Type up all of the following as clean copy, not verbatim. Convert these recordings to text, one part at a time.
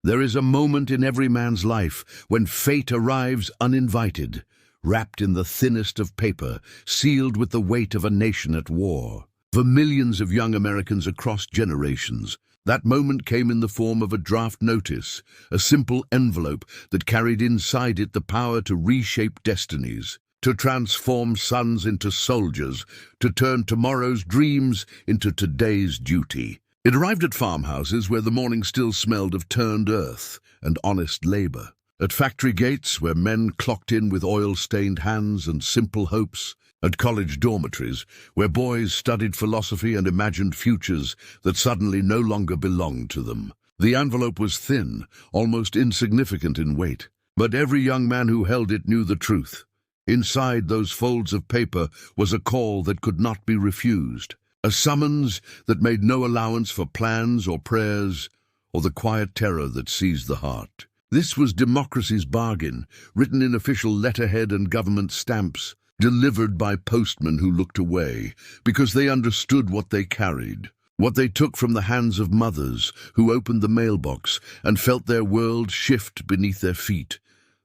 There is a moment in every man's life when fate arrives uninvited, wrapped in the thinnest of paper, sealed with the weight of a nation at war. For millions of young Americans across generations, that moment came in the form of a draft notice, a simple envelope that carried inside it the power to reshape destinies, to transform sons into soldiers, to turn tomorrow's dreams into today's duty. It arrived at farmhouses where the morning still smelled of turned earth and honest labor, at factory gates where men clocked in with oil-stained hands and simple hopes, at college dormitories where boys studied philosophy and imagined futures that suddenly no longer belonged to them. The envelope was thin, almost insignificant in weight, but every young man who held it knew the truth. Inside those folds of paper was a call that could not be refused, a summons that made no allowance for plans or prayers or the quiet terror that seized the heart. This was democracy's bargain, written in official letterhead and government stamps, delivered by postmen who looked away because they understood what they carried, what they took from the hands of mothers who opened the mailbox and felt their world shift beneath their feet.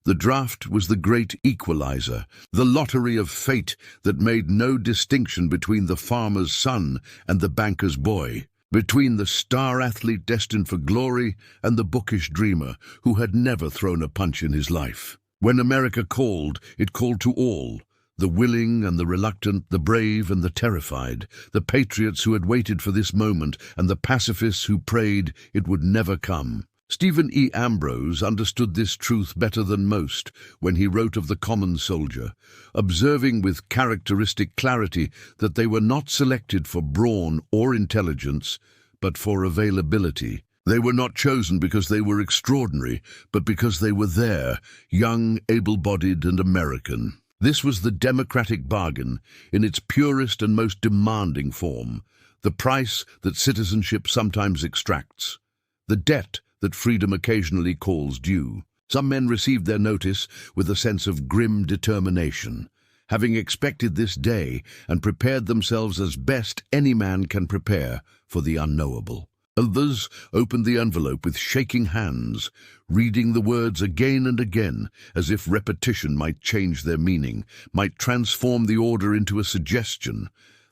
The draft was the great equalizer, the lottery of fate that made no distinction between the farmer's son and the banker's boy, between the star athlete destined for glory and the bookish dreamer who had never thrown a punch in his life. When America called, it called to all, the willing and the reluctant, the brave and the terrified, the patriots who had waited for this moment and the pacifists who prayed it would never come. Stephen E. Ambrose understood this truth better than most when he wrote of the common soldier, observing with characteristic clarity that they were not selected for brawn or intelligence, but for availability. They were not chosen because they were extraordinary, but because they were there, young, able-bodied, and American. This was the democratic bargain in its purest and most demanding form, the price that citizenship sometimes extracts, the debt that freedom occasionally calls due. Some men received their notice with a sense of grim determination, having expected this day and prepared themselves as best any man can prepare for the unknowable. Others opened the envelope with shaking hands, reading the words again and again, as if repetition might change their meaning, might transform the order into a suggestion,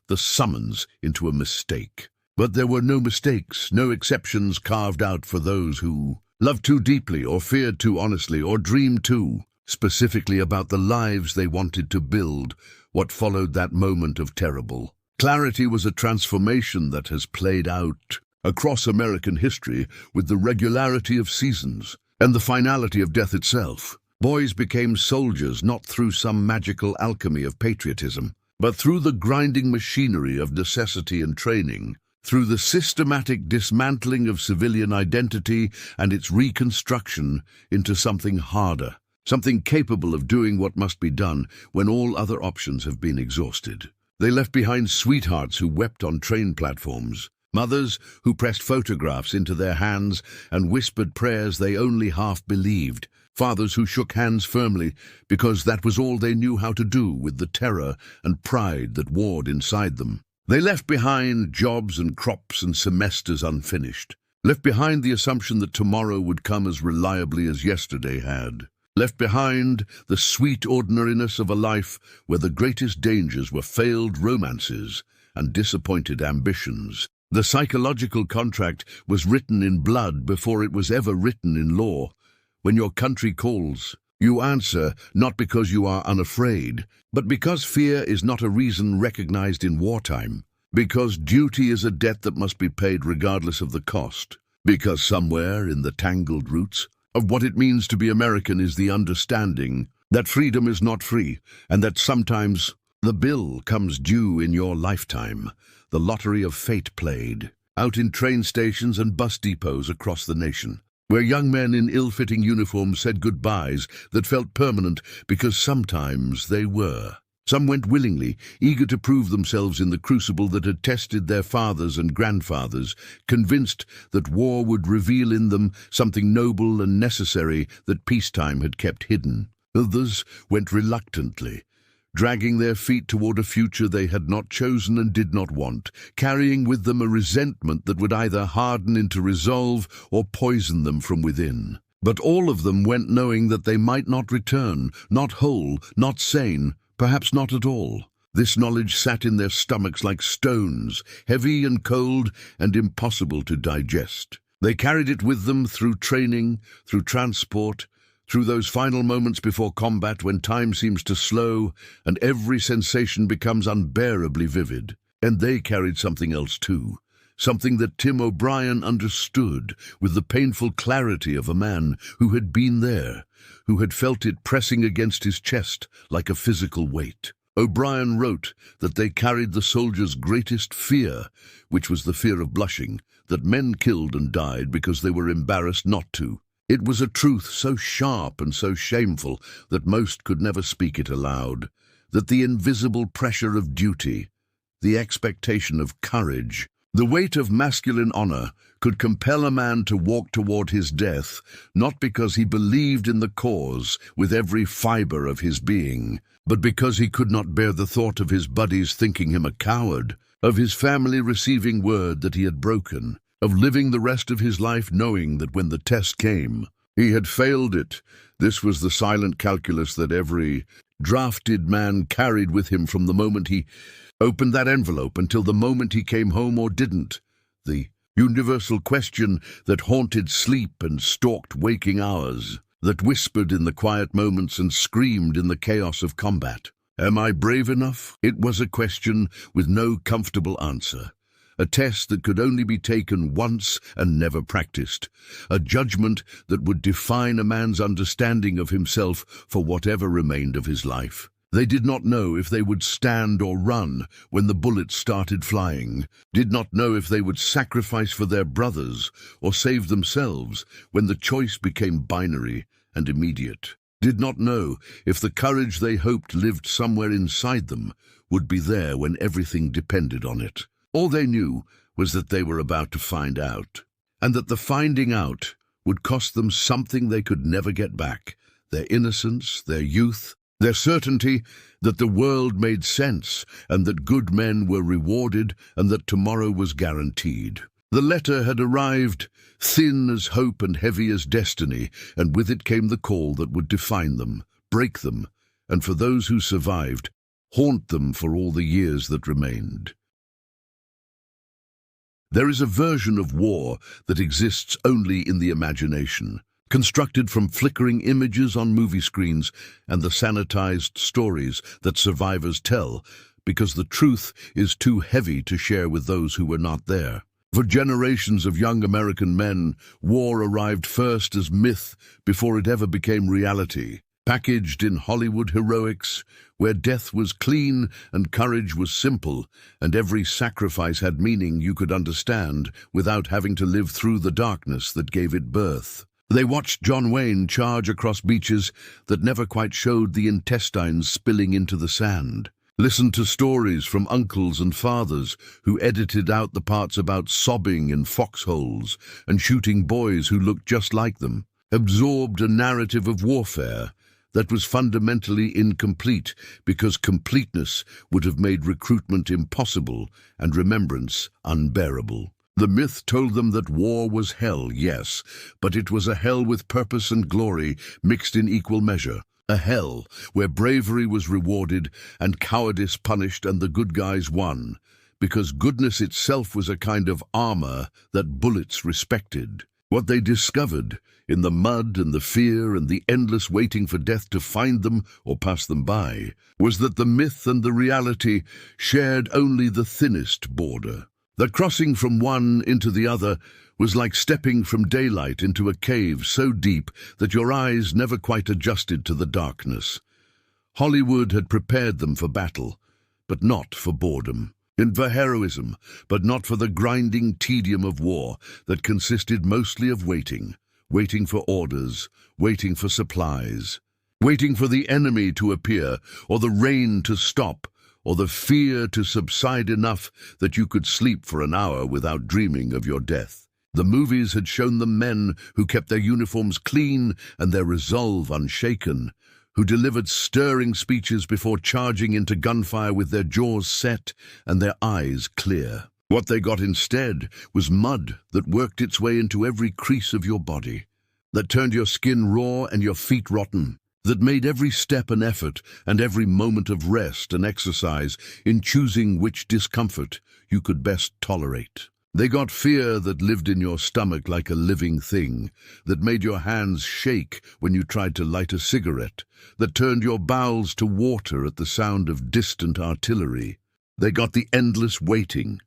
the summons into a mistake. But there were no mistakes, no exceptions carved out for those who loved too deeply or feared too honestly or dreamed too specifically about the lives they wanted to build. What followed that moment of terrible clarity was a transformation that has played out across American history with the regularity of seasons and the finality of death itself. Boys became soldiers not through some magical alchemy of patriotism, but through the grinding machinery of necessity and training, through the systematic dismantling of civilian identity and its reconstruction into something harder, something capable of doing what must be done when all other options have been exhausted. They left behind sweethearts who wept on train platforms, mothers who pressed photographs into their hands and whispered prayers they only half believed, fathers who shook hands firmly because that was all they knew how to do with the terror and pride that warred inside them. They left behind jobs and crops and semesters unfinished, left behind the assumption that tomorrow would come as reliably as yesterday had, left behind the sweet ordinariness of a life where the greatest dangers were failed romances and disappointed ambitions. The psychological contract was written in blood before it was ever written in law. When your country calls, you answer not because you are unafraid, but because fear is not a reason recognized in wartime, because duty is a debt that must be paid regardless of the cost, because somewhere in the tangled roots of what it means to be American is the understanding that freedom is not free, and that sometimes the bill comes due in your lifetime. The lottery of fate played out in train stations and bus depots across the nation, where young men in ill-fitting uniforms said goodbyes that felt permanent because sometimes they were. Some went willingly, eager to prove themselves in the crucible that had tested their fathers and grandfathers, convinced that war would reveal in them something noble and necessary that peacetime had kept hidden. Others went reluctantly, dragging their feet toward a future they had not chosen and did not want, carrying with them a resentment that would either harden into resolve or poison them from within. But all of them went knowing that they might not return, not whole, not sane, perhaps not at all. This knowledge sat in their stomachs like stones, heavy and cold and impossible to digest. They carried it with them through training, through transport, through those final moments before combat when time seems to slow and every sensation becomes unbearably vivid. And they carried something else too, something that Tim O'Brien understood with the painful clarity of a man who had been there, who had felt it pressing against his chest like a physical weight. O'Brien wrote that they carried the soldiers' greatest fear, which was the fear of blushing, that men killed and died because they were embarrassed not to. It was a truth so sharp and so shameful that most could never speak it aloud, that the invisible pressure of duty, the expectation of courage, the weight of masculine honor could compel a man to walk toward his death, not because he believed in the cause with every fiber of his being, but because he could not bear the thought of his buddies thinking him a coward, of his family receiving word that he had broken, of living the rest of his life knowing that when the test came, he had failed it. This was the silent calculus that every drafted man carried with him from the moment he opened that envelope until the moment he came home or didn't. The universal question that haunted sleep and stalked waking hours, that whispered in the quiet moments and screamed in the chaos of combat. Am I brave enough? It was a question with no comfortable answer. A test that could only be taken once and never practiced. A judgment that would define a man's understanding of himself for whatever remained of his life. They did not know if they would stand or run when the bullets started flying, did not know if they would sacrifice for their brothers or save themselves when the choice became binary and immediate, did not know if the courage they hoped lived somewhere inside them would be there when everything depended on it. All they knew was that they were about to find out, and that the finding out would cost them something they could never get back, their innocence, their youth, their certainty that the world made sense and that good men were rewarded and that tomorrow was guaranteed. The letter had arrived, thin as hope and heavy as destiny, and with it came the call that would define them, break them, and for those who survived, haunt them for all the years that remained. There is a version of war that exists only in the imagination, constructed from flickering images on movie screens and the sanitized stories that survivors tell, because the truth is too heavy to share with those who were not there. For generations of young American men, war arrived first as myth before it ever became reality, packaged in Hollywood heroics, where death was clean and courage was simple, and every sacrifice had meaning you could understand without having to live through the darkness that gave it birth. They watched John Wayne charge across beaches that never quite showed the intestines spilling into the sand. Listened to stories from uncles and fathers who edited out the parts about sobbing in foxholes and shooting boys who looked just like them. Absorbed a narrative of warfare that was fundamentally incomplete because completeness would have made recruitment impossible and remembrance unbearable. The myth told them that war was hell, yes, but it was a hell with purpose and glory mixed in equal measure. A hell where bravery was rewarded and cowardice punished and the good guys won, because goodness itself was a kind of armor that bullets respected. What they discovered, in the mud and the fear and the endless waiting for death to find them or pass them by, was that the myth and the reality shared only the thinnest border. The crossing from one into the other was like stepping from daylight into a cave so deep that your eyes never quite adjusted to the darkness. Hollywood had prepared them for battle, but not for boredom. And for heroism, but not for the grinding tedium of war that consisted mostly of waiting for orders, waiting for supplies, waiting for the enemy to appear, or the rain to stop, or the fear to subside enough that you could sleep for an hour without dreaming of your death. The movies had shown them men who kept their uniforms clean and their resolve unshaken, who delivered stirring speeches before charging into gunfire with their jaws set and their eyes clear. What they got instead was mud that worked its way into every crease of your body, that turned your skin raw and your feet rotten, that made every step an effort and every moment of rest an exercise in choosing which discomfort you could best tolerate. They got fear that lived in your stomach like a living thing, that made your hands shake when you tried to light a cigarette, that turned your bowels to water at the sound of distant artillery. They got the endless waiting,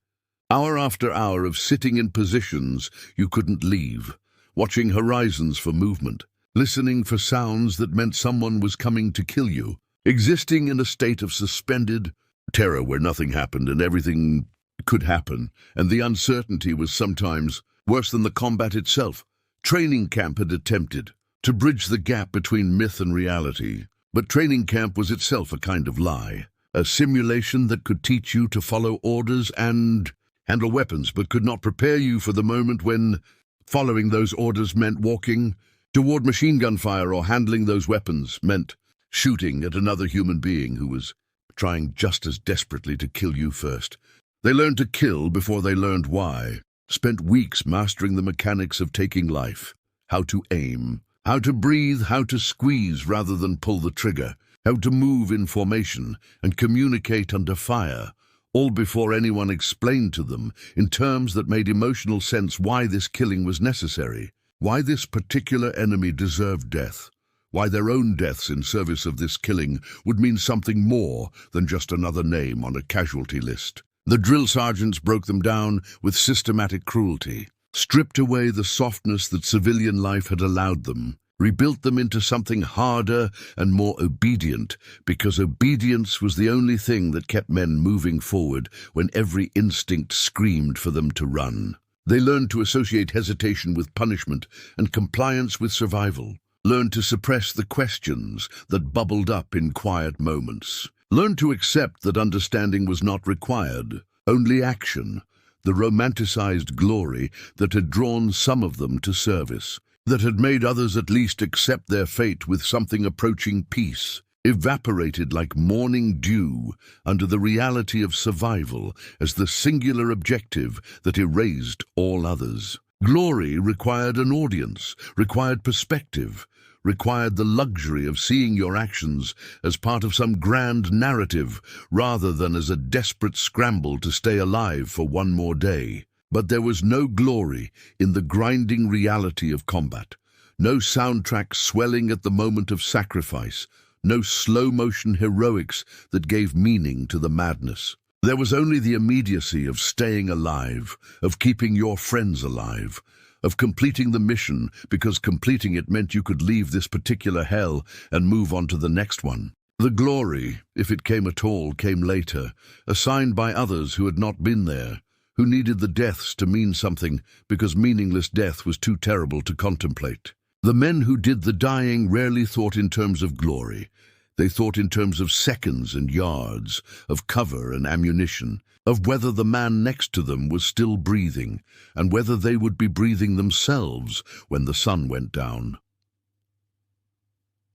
hour after hour of sitting in positions you couldn't leave, watching horizons for movement, listening for sounds that meant someone was coming to kill you, existing in a state of suspended terror where nothing happened and everything could happen, and the uncertainty was sometimes worse than the combat itself. Training camp had attempted to bridge the gap between myth and reality, but training camp was itself a kind of lie, a simulation that could teach you to follow orders and handle weapons, but could not prepare you for the moment when following those orders meant walking toward machine gun fire, or handling those weapons meant shooting at another human being who was trying just as desperately to kill you first. They learned to kill before they learned why, spent weeks mastering the mechanics of taking life, how to aim, how to breathe, how to squeeze rather than pull the trigger, how to move in formation and communicate under fire, all before anyone explained to them in terms that made emotional sense why this killing was necessary, why this particular enemy deserved death, why their own deaths in service of this killing would mean something more than just another name on a casualty list. The drill sergeants broke them down with systematic cruelty, stripped away the softness that civilian life had allowed them, rebuilt them into something harder and more obedient, because obedience was the only thing that kept men moving forward when every instinct screamed for them to run. They learned to associate hesitation with punishment and compliance with survival, learned to suppress the questions that bubbled up in quiet moments, learned to accept that understanding was not required, only action, the romanticized glory that had drawn some of them to service, that had made others at least accept their fate with something approaching peace, evaporated like morning dew under the reality of survival as the singular objective that erased all others. Glory required an audience, required perspective, required the luxury of seeing your actions as part of some grand narrative rather than as a desperate scramble to stay alive for one more day. But there was no glory in the grinding reality of combat, no soundtrack swelling at the moment of sacrifice, no slow-motion heroics that gave meaning to the madness. There was only the immediacy of staying alive, of keeping your friends alive, of completing the mission because completing it meant you could leave this particular hell and move on to the next one. The glory, if it came at all, came later, assigned by others who had not been there, who needed the deaths to mean something because meaningless death was too terrible to contemplate. The men who did the dying rarely thought in terms of glory. They thought in terms of seconds and yards, of cover and ammunition, of whether the man next to them was still breathing, and whether they would be breathing themselves when the sun went down.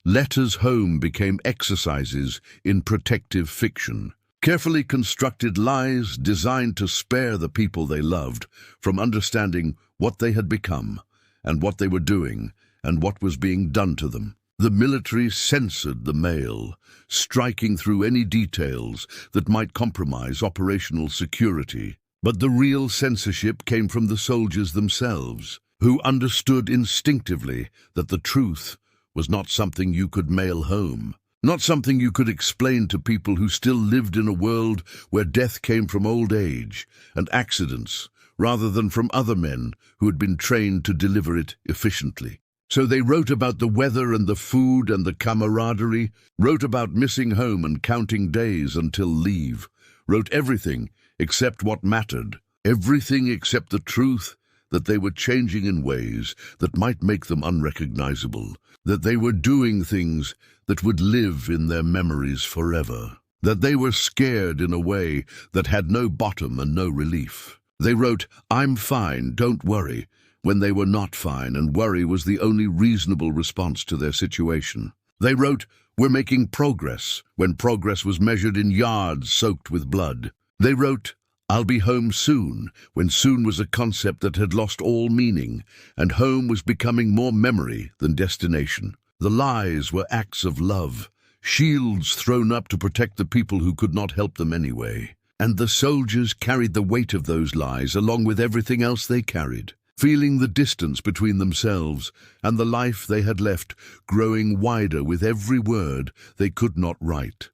Letters home became exercises in protective fiction, carefully constructed lies designed to spare the people they loved from understanding what they had become, and what they were doing, and what was being done to them. The military censored the mail, striking through any details that might compromise operational security. But the real censorship came from the soldiers themselves, who understood instinctively that the truth was not something you could mail home, not something you could explain to people who still lived in a world where death came from old age and accidents, rather than from other men who had been trained to deliver it efficiently. So they wrote about the weather and the food and the camaraderie, wrote about missing home and counting days until leave, wrote everything except what mattered, everything except the truth that they were changing in ways that might make them unrecognizable, that they were doing things that would live in their memories forever, that they were scared in a way that had no bottom and no relief. They wrote, "I'm fine, don't worry," when they were not fine, and worry was the only reasonable response to their situation. They wrote, "We're making progress," when progress was measured in yards soaked with blood. They wrote, "I'll be home soon," when soon was a concept that had lost all meaning, and home was becoming more memory than destination. The lies were acts of love, shields thrown up to protect the people who could not help them anyway. And the soldiers carried the weight of those lies along with everything else they carried, feeling the distance between themselves and the life they had left growing wider with every word they could not write.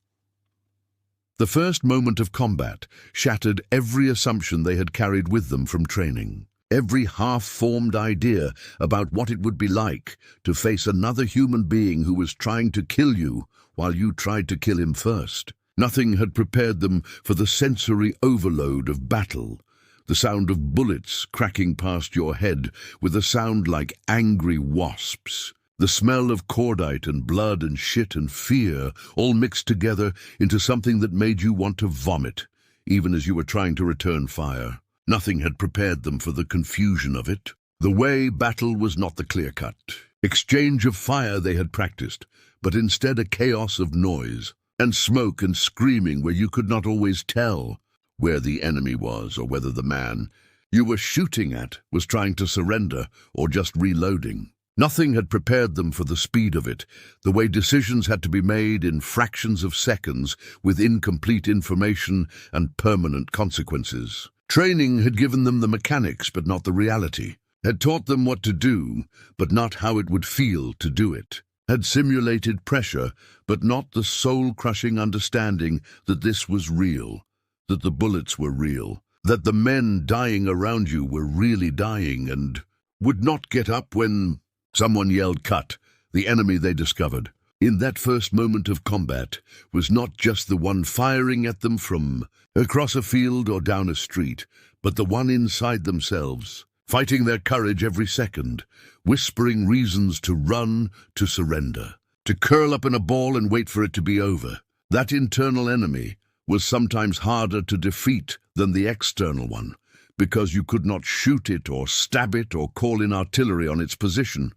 The first moment of combat shattered every assumption they had carried with them from training. Every half-formed idea about what it would be like to face another human being who was trying to kill you while you tried to kill him first. Nothing had prepared them for the sensory overload of battle, the sound of bullets cracking past your head with a sound like angry wasps, the smell of cordite and blood and shit and fear all mixed together into something that made you want to vomit, even as you were trying to return fire. Nothing had prepared them for the confusion of it. The way battle was not the clear-cut exchange of fire they had practiced, but instead a chaos of noise and smoke and screaming where you could not always tell where the enemy was or whether the man you were shooting at was trying to surrender or just reloading. Nothing had prepared them for the speed of it, the way decisions had to be made in fractions of seconds with incomplete information and permanent consequences. Training had given them the mechanics but not the reality, had taught them what to do but not how it would feel to do it, had simulated pressure but not the soul-crushing understanding that this was real, that the bullets were real, that the men dying around you were really dying and would not get up when someone yelled cut, the enemy they discovered in that first moment of combat was not just the one firing at them from across a field or down a street, but the one inside themselves, fighting their courage every second, whispering reasons to run, to surrender, to curl up in a ball and wait for it to be over. That internal enemy was sometimes harder to defeat than the external one, because you could not shoot it or stab it or call in artillery on its position.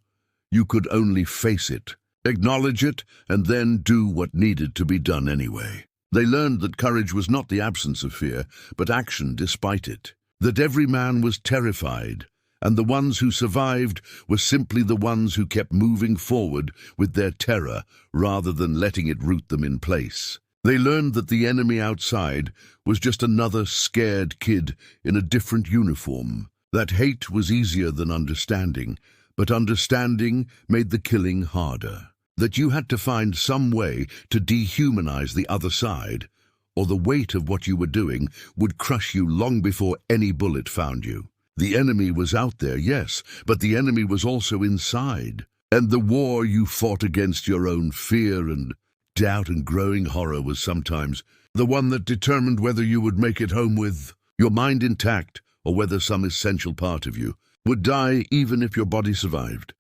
You could only face it, acknowledge it, and then do what needed to be done anyway. They learned that courage was not the absence of fear, but action despite it. That every man was terrified, and the ones who survived were simply the ones who kept moving forward with their terror rather than letting it root them in place. They learned that the enemy outside was just another scared kid in a different uniform. That hate was easier than understanding, but understanding made the killing harder. That you had to find some way to dehumanize the other side, or the weight of what you were doing would crush you long before any bullet found you. The enemy was out there, yes, but the enemy was also inside. And the war you fought against your own fear and doubt and growing horror was sometimes the one that determined whether you would make it home with your mind intact or whether some essential part of you would die even if your body survived.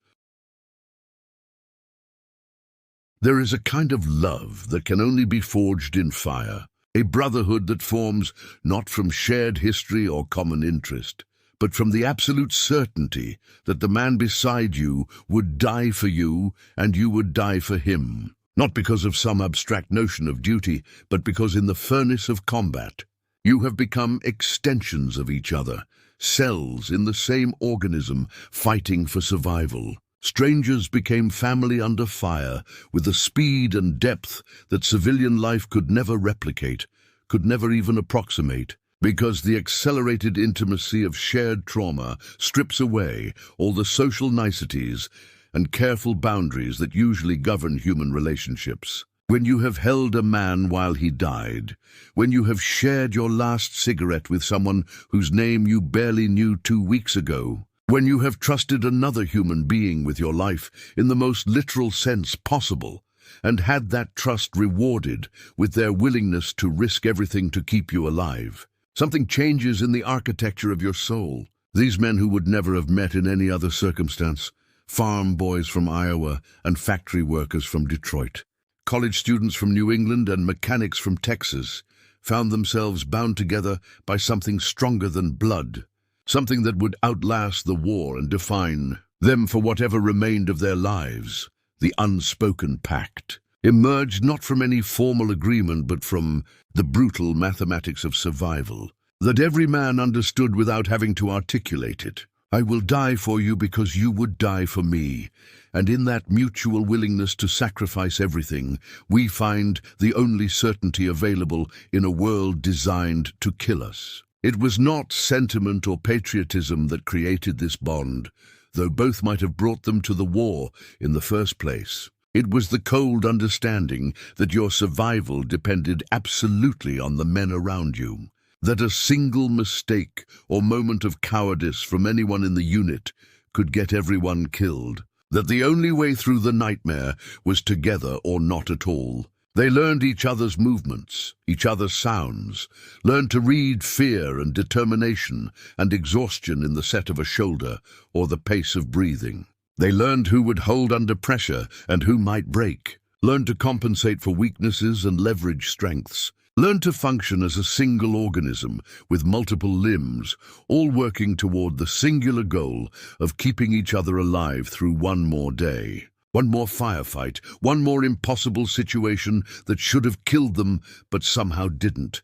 There is a kind of love that can only be forged in fire, a brotherhood that forms not from shared history or common interest, but from the absolute certainty that the man beside you would die for you and you would die for him. Not because of some abstract notion of duty, but because in the furnace of combat, you have become extensions of each other, cells in the same organism fighting for survival. Strangers became family under fire with a speed and depth that civilian life could never replicate, could never even approximate, because the accelerated intimacy of shared trauma strips away all the social niceties and careful boundaries that usually govern human relationships. When you have held a man while he died, when you have shared your last cigarette with someone whose name you barely knew 2 weeks ago, when you have trusted another human being with your life in the most literal sense possible, and had that trust rewarded with their willingness to risk everything to keep you alive, something changes in the architecture of your soul. These men who would never have met in any other circumstance, farm boys from Iowa and factory workers from Detroit, college students from New England and mechanics from Texas, found themselves bound together by something stronger than blood, something that would outlast the war and define them for whatever remained of their lives. the unspoken pact, emerged not from any formal agreement but from the brutal mathematics of survival, that every man understood without having to articulate it. I will die for you because you would die for me. And in that mutual willingness to sacrifice everything, we find the only certainty available in a world designed to kill us. It was not sentiment or patriotism that created this bond, though both might have brought them to the war in the first place. It was the cold understanding that your survival depended absolutely on the men around you, that a single mistake or moment of cowardice from anyone in the unit could get everyone killed, that the only way through the nightmare was together or not at all. They learned each other's movements, each other's sounds, learned to read fear and determination and exhaustion in the set of a shoulder or the pace of breathing. They learned who would hold under pressure and who might break, learned to compensate for weaknesses and leverage strengths, learned to function as a single organism with multiple limbs, all working toward the singular goal of keeping each other alive through one more day, one more firefight, one more impossible situation that should have killed them but somehow didn't.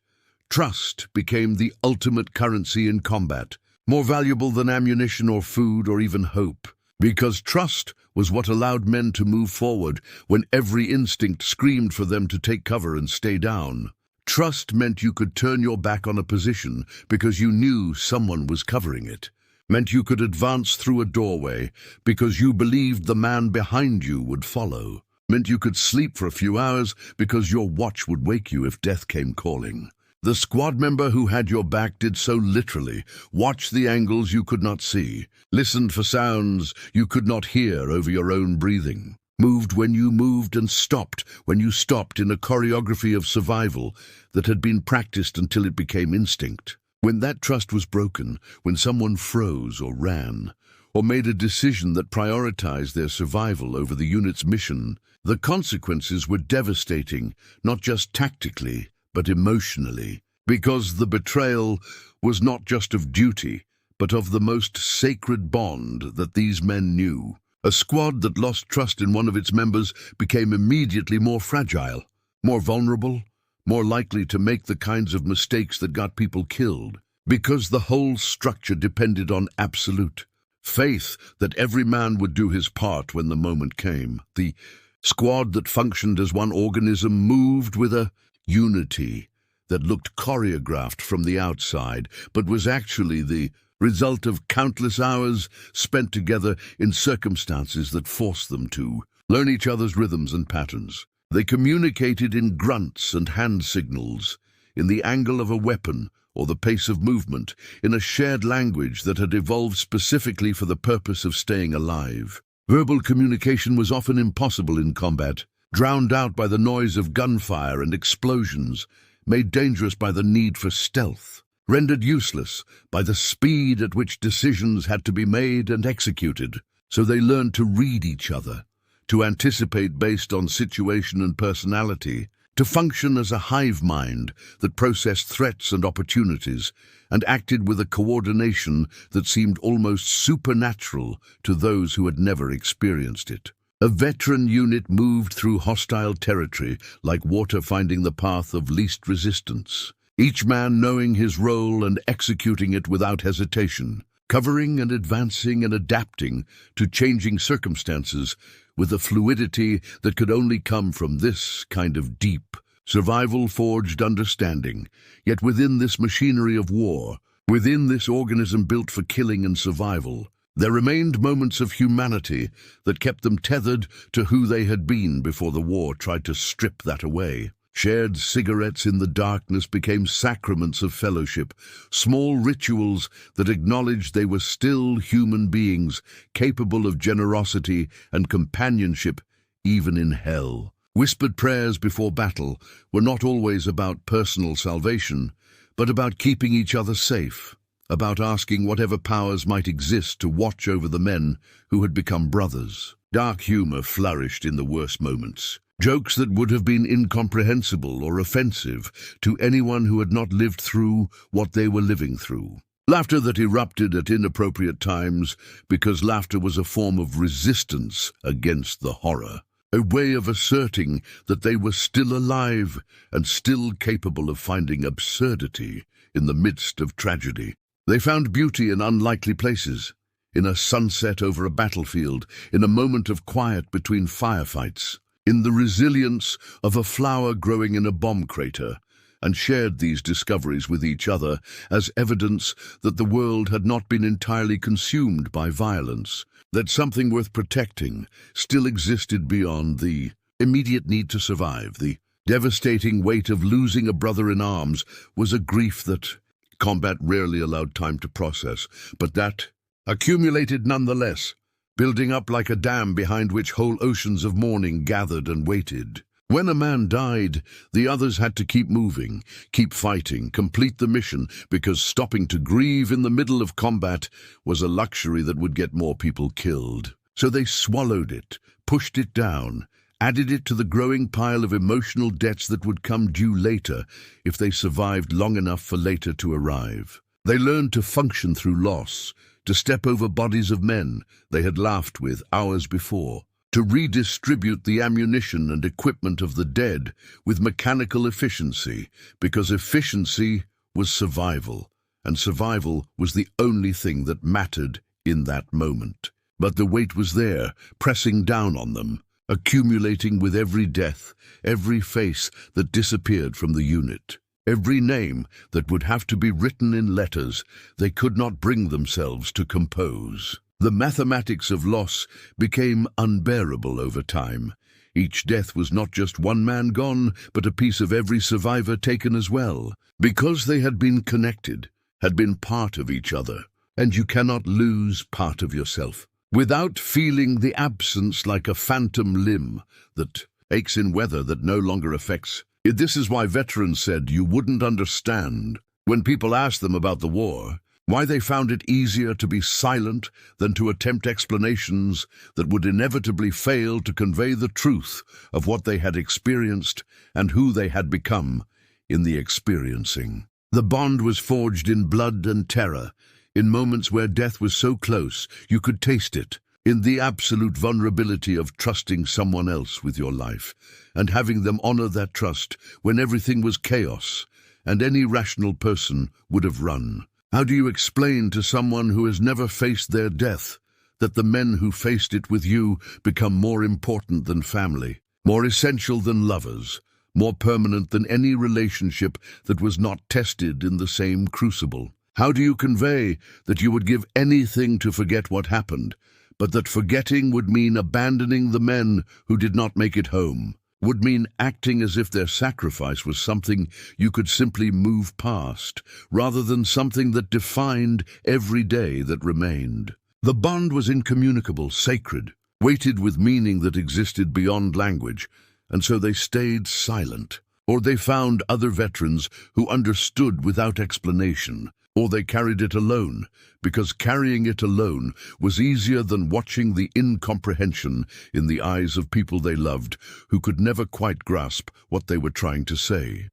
Trust became the ultimate currency in combat, more valuable than ammunition or food or even hope, because trust was what allowed men to move forward when every instinct screamed for them to take cover and stay down. Trust meant you could turn your back on a position because you knew someone was covering it, meant you could advance through a doorway because you believed the man behind you would follow, meant you could sleep for a few hours because your watch would wake you if death came calling. The squad member who had your back did so literally, watched the angles you could not see, listened for sounds you could not hear over your own breathing, moved when you moved and stopped when you stopped in a choreography of survival that had been practiced until it became instinct. When that trust was broken, when someone froze or ran, or made a decision that prioritized their survival over the unit's mission, the consequences were devastating, not just tactically, but emotionally, because the betrayal was not just of duty, but of the most sacred bond that these men knew. A squad that lost trust in one of its members became immediately more fragile, more vulnerable, more likely to make the kinds of mistakes that got people killed, because the whole structure depended on absolute faith that every man would do his part when the moment came. The squad that functioned as one organism moved with a unity that looked choreographed from the outside, but was actually the result of countless hours spent together in circumstances that forced them to learn each other's rhythms and patterns. They communicated in grunts and hand signals, in the angle of a weapon or the pace of movement, in a shared language that had evolved specifically for the purpose of staying alive. Verbal communication was often impossible in combat, drowned out by the noise of gunfire and explosions, made dangerous by the need for stealth, rendered useless by the speed at which decisions had to be made and executed. So they learned to read each other, to anticipate based on situation and personality, to function as a hive mind that processed threats and opportunities and acted with a coordination that seemed almost supernatural to those who had never experienced it. A veteran unit moved through hostile territory like water finding the path of least resistance, each man knowing his role and executing it without hesitation, covering and advancing and adapting to changing circumstances with a fluidity that could only come from this kind of deep, survival-forged understanding. Yet within this machinery of war, within this organism built for killing and survival, there remained moments of humanity that kept them tethered to who they had been before the war tried to strip that away. Shared cigarettes in the darkness became sacraments of fellowship, small rituals that acknowledged they were still human beings, capable of generosity and companionship, even in hell. Whispered prayers before battle were not always about personal salvation, but about keeping each other safe, about asking whatever powers might exist to watch over the men who had become brothers. Dark humor flourished in the worst moments. Jokes that would have been incomprehensible or offensive to anyone who had not lived through what they were living through. Laughter that erupted at inappropriate times because laughter was a form of resistance against the horror. a way of asserting that they were still alive and still capable of finding absurdity in the midst of tragedy. They found beauty in unlikely places, in a sunset over a battlefield, in a moment of quiet between firefights, in the resilience of a flower growing in a bomb crater, and shared these discoveries with each other as evidence that the world had not been entirely consumed by violence, that something worth protecting still existed beyond the immediate need to survive. The devastating weight of losing a brother in arms was a grief that combat rarely allowed time to process, but that accumulated nonetheless, building up like a dam behind which whole oceans of mourning gathered and waited. When a man died, the others had to keep moving, keep fighting, complete the mission, because stopping to grieve in the middle of combat was a luxury that would get more people killed. So they swallowed it, pushed it down, added it to the growing pile of emotional debts that would come due later if they survived long enough for later to arrive. They learned to function through loss, to step over bodies of men they had laughed with hours before, to redistribute the ammunition and equipment of the dead with mechanical efficiency, because efficiency was survival, and survival was the only thing that mattered in that moment. But the weight was there, pressing down on them, accumulating with every death, every face that disappeared from the unit, every name that would have to be written in letters they could not bring themselves to compose. The mathematics of loss became unbearable over time. Each death was not just one man gone, but a piece of every survivor taken as well, because they had been connected, had been part of each other, and you cannot lose part of yourself without feeling the absence like a phantom limb that aches in weather that no longer affects. This is why veterans said you wouldn't understand when people asked them about the war, why they found it easier to be silent than to attempt explanations that would inevitably fail to convey the truth of what they had experienced and who they had become in the experiencing. The bond was forged in blood and terror, in moments where death was so close you could taste it, in the absolute vulnerability of trusting someone else with your life, and having them honor that trust when everything was chaos, and any rational person would have run. How do you explain to someone who has never faced their death that the men who faced it with you become more important than family, more essential than lovers, more permanent than any relationship that was not tested in the same crucible? How do you convey that you would give anything to forget what happened, but that forgetting would mean abandoning the men who did not make it home, would mean acting as if their sacrifice was something you could simply move past, rather than something that defined every day that remained? The bond was incommunicable, sacred, weighted with meaning that existed beyond language, and so they stayed silent. Or they found other veterans who understood without explanation, or they carried it alone, because carrying it alone was easier than watching the incomprehension in the eyes of people they loved who could never quite grasp what they were trying to say.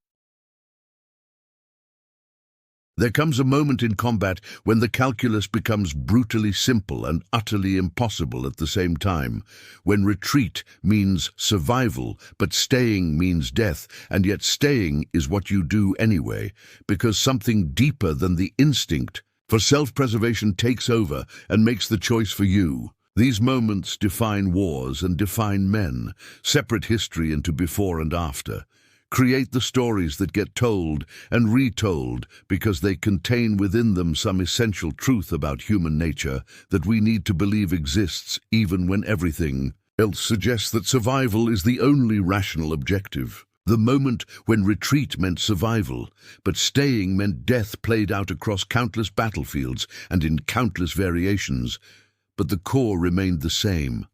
There comes a moment in combat when the calculus becomes brutally simple and utterly impossible at the same time, when retreat means survival, but staying means death, and yet staying is what you do anyway, because something deeper than the instinct for self-preservation takes over and makes the choice for you. These moments define wars and define men, separate history into before and after. Create the stories that get told and retold because they contain within them some essential truth about human nature that we need to believe exists even when everything else suggests that survival is the only rational objective. The moment when retreat meant survival, but staying meant death played out across countless battlefields and in countless variations, but the core remained the same.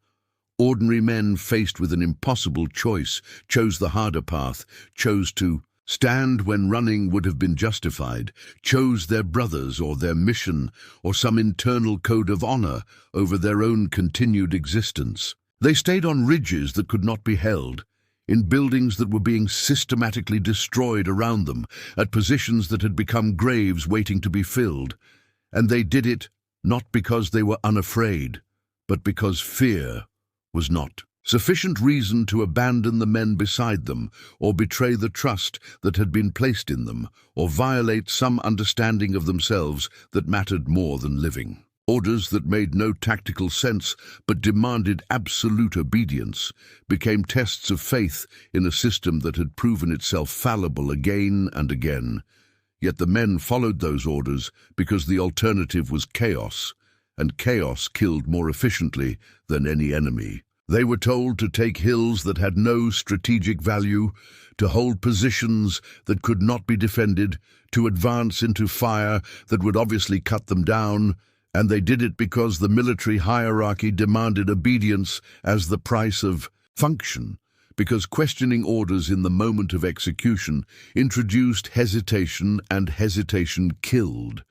Ordinary men faced with an impossible choice chose the harder path, chose to stand when running would have been justified, chose their brothers or their mission or some internal code of honor over their own continued existence. They stayed on ridges that could not be held, in buildings that were being systematically destroyed around them, at positions that had become graves waiting to be filled. And they did it not because they were unafraid, but because fear was not Sufficient reason to abandon the men beside them, or betray the trust that had been placed in them, or violate some understanding of themselves that mattered more than living. Orders that made no tactical sense but demanded absolute obedience became tests of faith in a system that had proven itself fallible again and again. Yet the men followed those orders because the alternative was chaos, and chaos killed more efficiently than any enemy. They were told to take hills that had no strategic value, to hold positions that could not be defended, to advance into fire that would obviously cut them down, and they did it because the military hierarchy demanded obedience as the price of function, because questioning orders in the moment of execution introduced hesitation, and hesitation killed,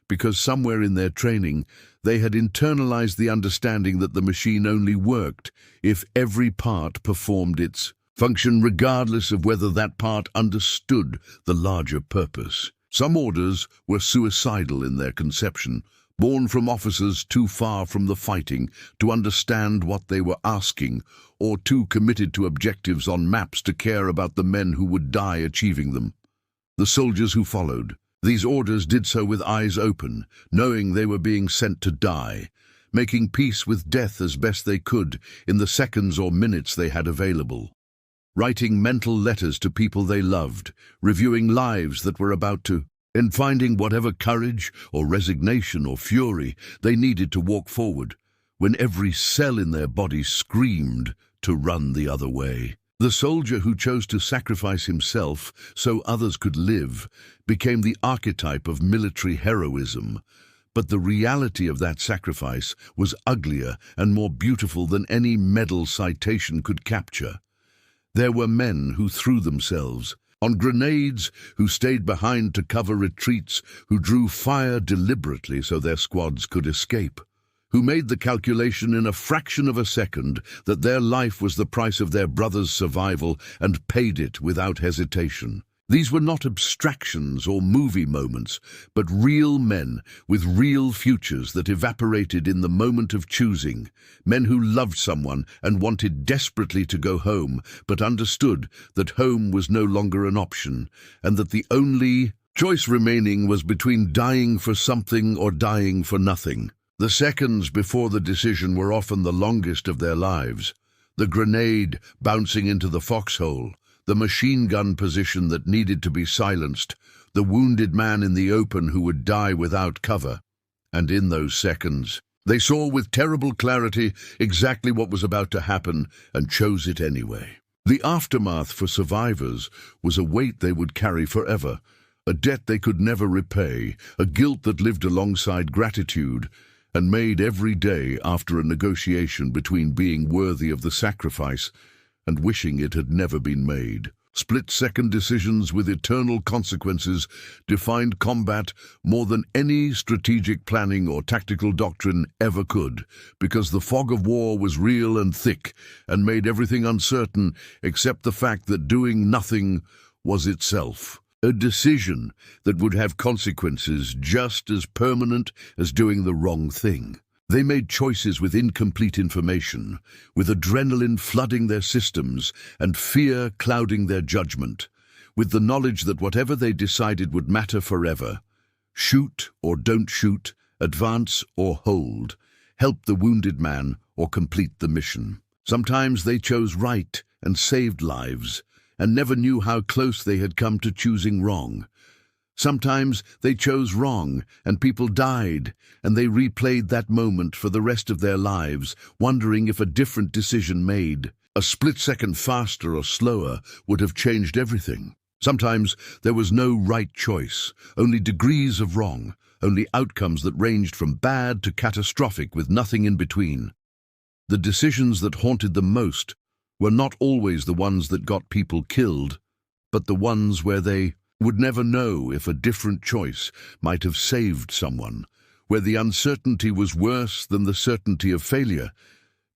because somewhere in their training they had internalized the understanding that the machine only worked if every part performed its function, regardless of whether that part understood the larger purpose. Some orders were suicidal in their conception, born from officers too far from the fighting to understand what they were asking, or too committed to objectives on maps to care about the men who would die achieving them. The soldiers who followed these orders did so with eyes open, knowing they were being sent to die, making peace with death as best they could in the seconds or minutes they had available. Writing mental letters to people they loved, reviewing lives that were about to end, finding whatever courage or resignation or fury they needed to walk forward, when every cell in their body screamed to run the other way. The soldier who chose to sacrifice himself so others could live became the archetype of military heroism, but the reality of that sacrifice was uglier and more beautiful than any medal citation could capture. There were men who threw themselves on grenades, who stayed behind to cover retreats, who drew fire deliberately so their squads could escape, who made the calculation in a fraction of a second that their life was the price of their brother's survival and paid it without hesitation. These were not abstractions or movie moments, but real men with real futures that evaporated in the moment of choosing, men who loved someone and wanted desperately to go home, but understood that home was no longer an option, and that the only choice remaining was between dying for something or dying for nothing. The seconds before the decision were often the longest of their lives. The grenade bouncing into the foxhole, the machine gun position that needed to be silenced, the wounded man in the open who would die without cover. And in those seconds, they saw with terrible clarity exactly what was about to happen and chose it anyway. The aftermath for survivors was a weight they would carry forever, a debt they could never repay, a guilt that lived alongside gratitude, and made every day after a negotiation between being worthy of the sacrifice and wishing it had never been made. Split-second decisions with eternal consequences defined combat more than any strategic planning or tactical doctrine ever could, because the fog of war was real and thick and made everything uncertain except the fact that doing nothing was itself a decision that would have consequences just as permanent as doing the wrong thing. They made choices with incomplete information, with adrenaline flooding their systems and fear clouding their judgment, with the knowledge that whatever they decided would matter forever. Shoot or don't shoot, advance or hold, help the wounded man or complete the mission. Sometimes they chose right and saved lives, and never knew how close they had come to choosing wrong. Sometimes they chose wrong, and people died, and they replayed that moment for the rest of their lives, wondering if a different decision made, a split second faster or slower, would have changed everything. Sometimes there was no right choice, only degrees of wrong, only outcomes that ranged from bad to catastrophic with nothing in between. The decisions that haunted them most were not always the ones that got people killed, but the ones where they would never know if a different choice might have saved someone, where the uncertainty was worse than the certainty of failure,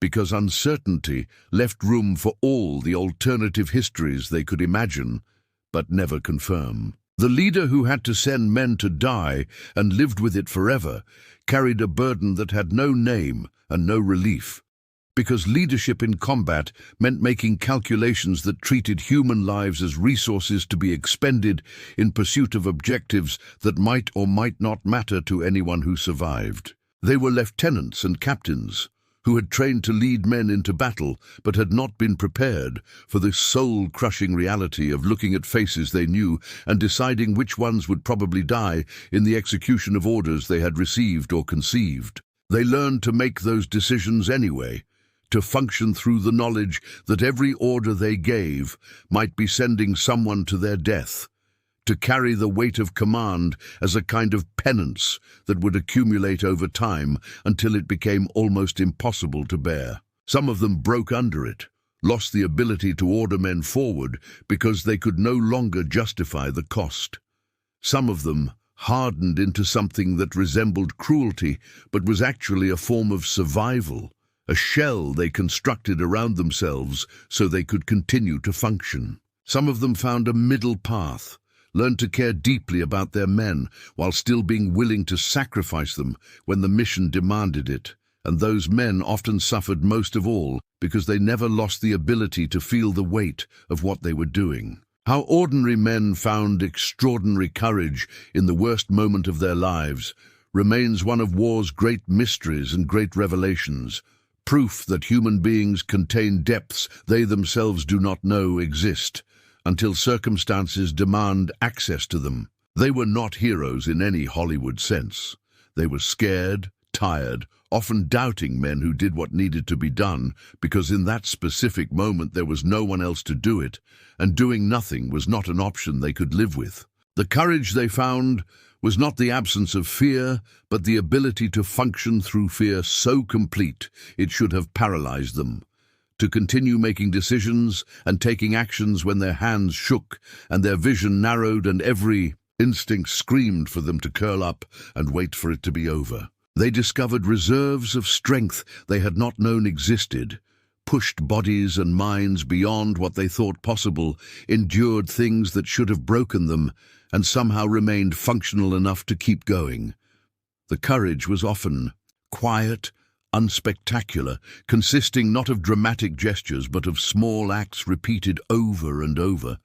because uncertainty left room for all the alternative histories they could imagine but never confirm. The leader who had to send men to die and lived with it forever carried a burden that had no name and no relief, because leadership in combat meant making calculations that treated human lives as resources to be expended in pursuit of objectives that might or might not matter to anyone who survived. They were lieutenants and captains who had trained to lead men into battle but had not been prepared for the soul-crushing reality of looking at faces they knew and deciding which ones would probably die in the execution of orders they had received or conceived. They learned to make those decisions anyway, to function through the knowledge that every order they gave might be sending someone to their death, to carry the weight of command as a kind of penance that would accumulate over time until it became almost impossible to bear. Some of them broke under it, lost the ability to order men forward because they could no longer justify the cost. Some of them hardened into something that resembled cruelty but was actually a form of survival, a shell they constructed around themselves so they could continue to function. Some of them found a middle path, learned to care deeply about their men while still being willing to sacrifice them when the mission demanded it, and those men often suffered most of all because they never lost the ability to feel the weight of what they were doing. How ordinary men found extraordinary courage in the worst moment of their lives remains one of war's great mysteries and great revelations, proof that human beings contain depths they themselves do not know exist, until circumstances demand access to them. They were not heroes in any Hollywood sense. They were scared, tired, often doubting men who did what needed to be done because in that specific moment there was no one else to do it, and doing nothing was not an option they could live with. The courage they found was not the absence of fear, but the ability to function through fear so complete it should have paralyzed them, to continue making decisions and taking actions when their hands shook and their vision narrowed and every instinct screamed for them to curl up and wait for it to be over. They discovered reserves of strength they had not known existed, pushed bodies and minds beyond what they thought possible, endured things that should have broken them, and somehow remained functional enough to keep going. The courage was often quiet, unspectacular, consisting not of dramatic gestures but of small acts repeated over and over.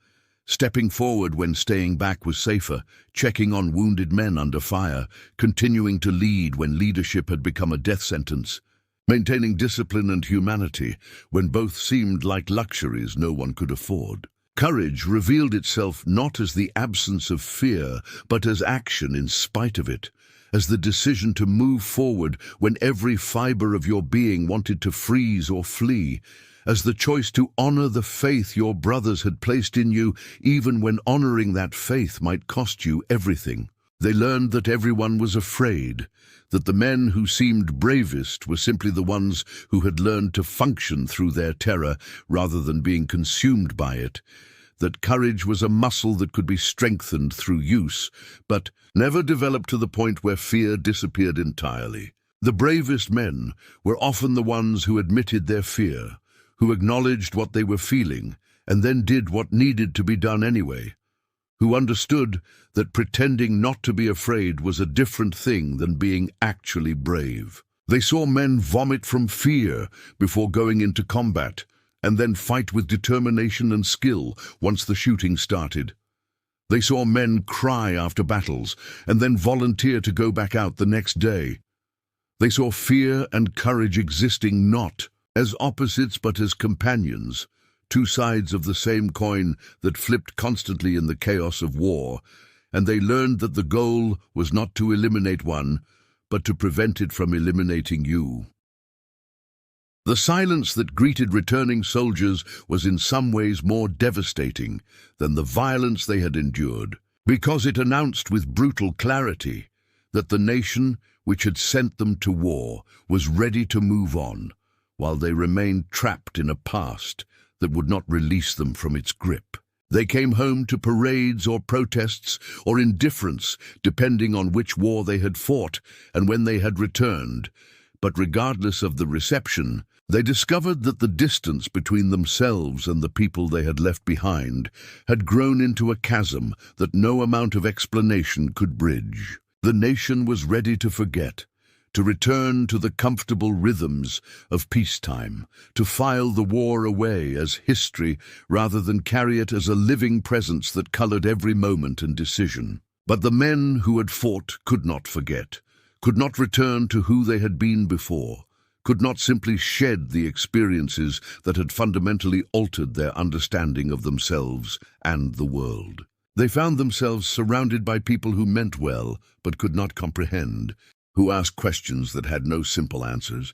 Stepping forward when staying back was safer, checking on wounded men under fire, continuing to lead when leadership had become a death sentence, maintaining discipline and humanity when both seemed like luxuries no one could afford. Courage revealed itself not as the absence of fear, but as action in spite of it, as the decision to move forward when every fiber of your being wanted to freeze or flee, as the choice to honor the faith your brothers had placed in you, even when honoring that faith might cost you everything. They learned that everyone was afraid, that the men who seemed bravest were simply the ones who had learned to function through their terror rather than being consumed by it, that courage was a muscle that could be strengthened through use, but never developed to the point where fear disappeared entirely. The bravest men were often the ones who admitted their fear, who acknowledged what they were feeling, and then did what needed to be done anyway, who understood that pretending not to be afraid was a different thing than being actually brave. They saw men vomit from fear before going into combat, and then fight with determination and skill once the shooting started. They saw men cry after battles, and then volunteer to go back out the next day. They saw fear and courage existing not as opposites but as companions, two sides of the same coin that flipped constantly in the chaos of war, and they learned that the goal was not to eliminate one, but to prevent it from eliminating you. The silence that greeted returning soldiers was in some ways more devastating than the violence they had endured, because it announced with brutal clarity that the nation which had sent them to war was ready to move on, while they remained trapped in a past that would not release them from its grip. They came home to parades or protests or indifference, depending on which war they had fought and when they had returned. But regardless of the reception, they discovered that the distance between themselves and the people they had left behind had grown into a chasm that no amount of explanation could bridge. The nation was ready to forget, to return to the comfortable rhythms of peacetime, to file the war away as history rather than carry it as a living presence that colored every moment and decision. But the men who had fought could not forget, could not return to who they had been before, could not simply shed the experiences that had fundamentally altered their understanding of themselves and the world. They found themselves surrounded by people who meant well but could not comprehend, who asked questions that had no simple answers,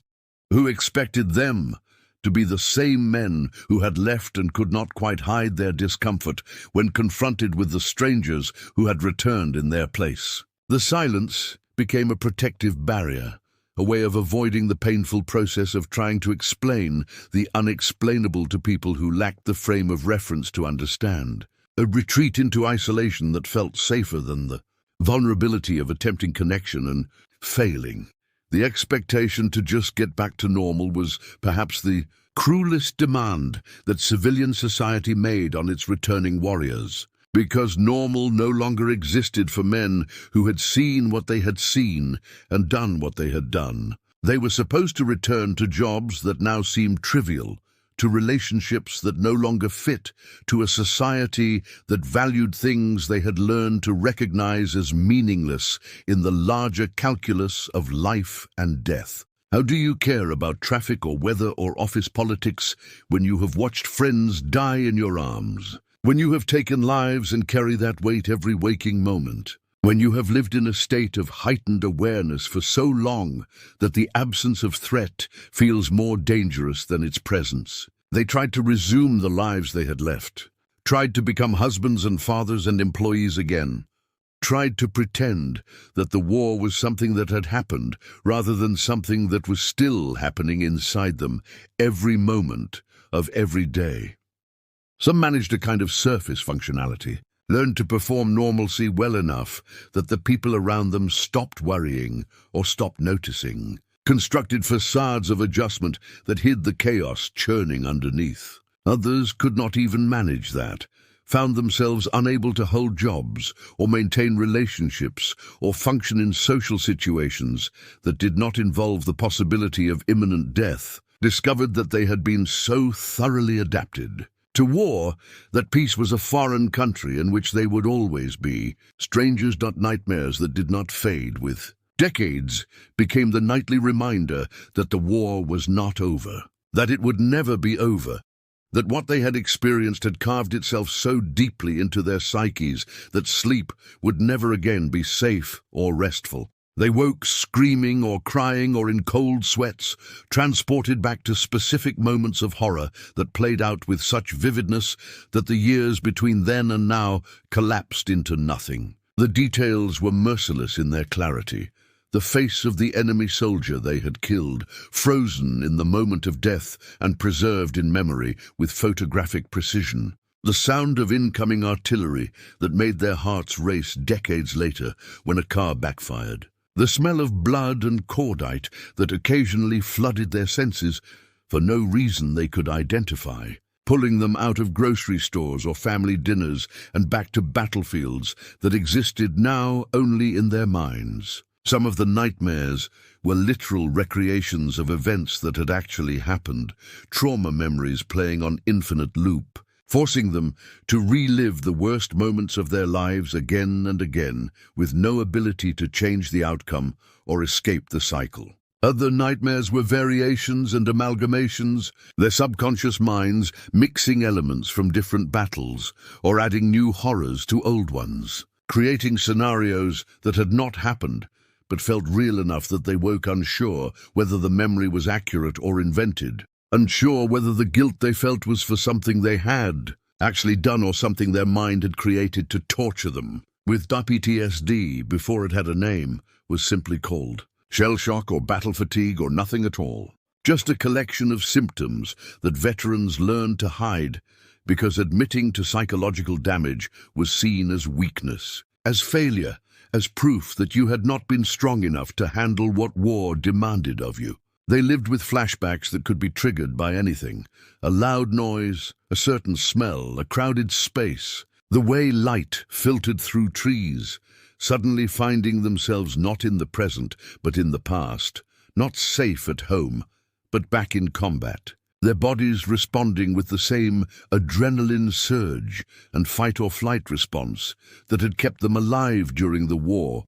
who expected them to be the same men who had left and could not quite hide their discomfort when confronted with the strangers who had returned in their place. The silence became a protective barrier, a way of avoiding the painful process of trying to explain the unexplainable to people who lacked the frame of reference to understand. A retreat into isolation that felt safer than the vulnerability of attempting connection and failing. The expectation to just get back to normal was perhaps the cruelest demand that civilian society made on its returning warriors, because normal no longer existed for men who had seen what they had seen and done what they had done. They were supposed to return to jobs that now seemed trivial, to relationships that no longer fit, to a society that valued things they had learned to recognize as meaningless in the larger calculus of life and death. How do you care about traffic or weather or office politics when you have watched friends die in your arms? When you have taken lives and carry that weight every waking moment? When you have lived in a state of heightened awareness for so long that the absence of threat feels more dangerous than its presence? They tried to resume the lives they had left, tried to become husbands and fathers and employees again, tried to pretend that the war was something that had happened rather than something that was still happening inside them every moment of every day. Some managed a kind of surface functionality, learned to perform normalcy well enough that the people around them stopped worrying or stopped noticing, constructed facades of adjustment that hid the chaos churning underneath. Others could not even manage that, found themselves unable to hold jobs or maintain relationships or function in social situations that did not involve the possibility of imminent death, discovered that they had been so thoroughly adapted to war that peace was a foreign country in which they would always be, strangers not nightmares that did not fade with decades became the nightly reminder that the war was not over, that it would never be over, that what they had experienced had carved itself so deeply into their psyches that sleep would never again be safe or restful. They woke screaming or crying or in cold sweats, transported back to specific moments of horror that played out with such vividness that the years between then and now collapsed into nothing. The details were merciless in their clarity. The face of the enemy soldier they had killed, frozen in the moment of death and preserved in memory with photographic precision. The sound of incoming artillery that made their hearts race decades later when a car backfired. The smell of blood and cordite that occasionally flooded their senses for no reason they could identify, pulling them out of grocery stores or family dinners and back to battlefields that existed now only in their minds. Some of the nightmares were literal recreations of events that had actually happened, trauma memories playing on infinite loop, forcing them to relive the worst moments of their lives again and again, with no ability to change the outcome or escape the cycle. Other nightmares were variations and amalgamations, their subconscious minds mixing elements from different battles or adding new horrors to old ones, creating scenarios that had not happened but felt real enough that they woke unsure whether the memory was accurate or invented, unsure whether the guilt they felt was for something they had actually done or something their mind had created to torture them. With PTSD, before it had a name, was simply called shell shock or battle fatigue or nothing at all. Just a collection of symptoms that veterans learned to hide because admitting to psychological damage was seen as weakness, as failure, as proof that you had not been strong enough to handle what war demanded of you. They lived with flashbacks that could be triggered by anything: a loud noise, a certain smell, a crowded space, the way light filtered through trees. suddenly finding themselves not in the present, but in the past, not safe at home, but back in combat. Their bodies responding with the same adrenaline surge and fight-or-flight response that had kept them alive during the war,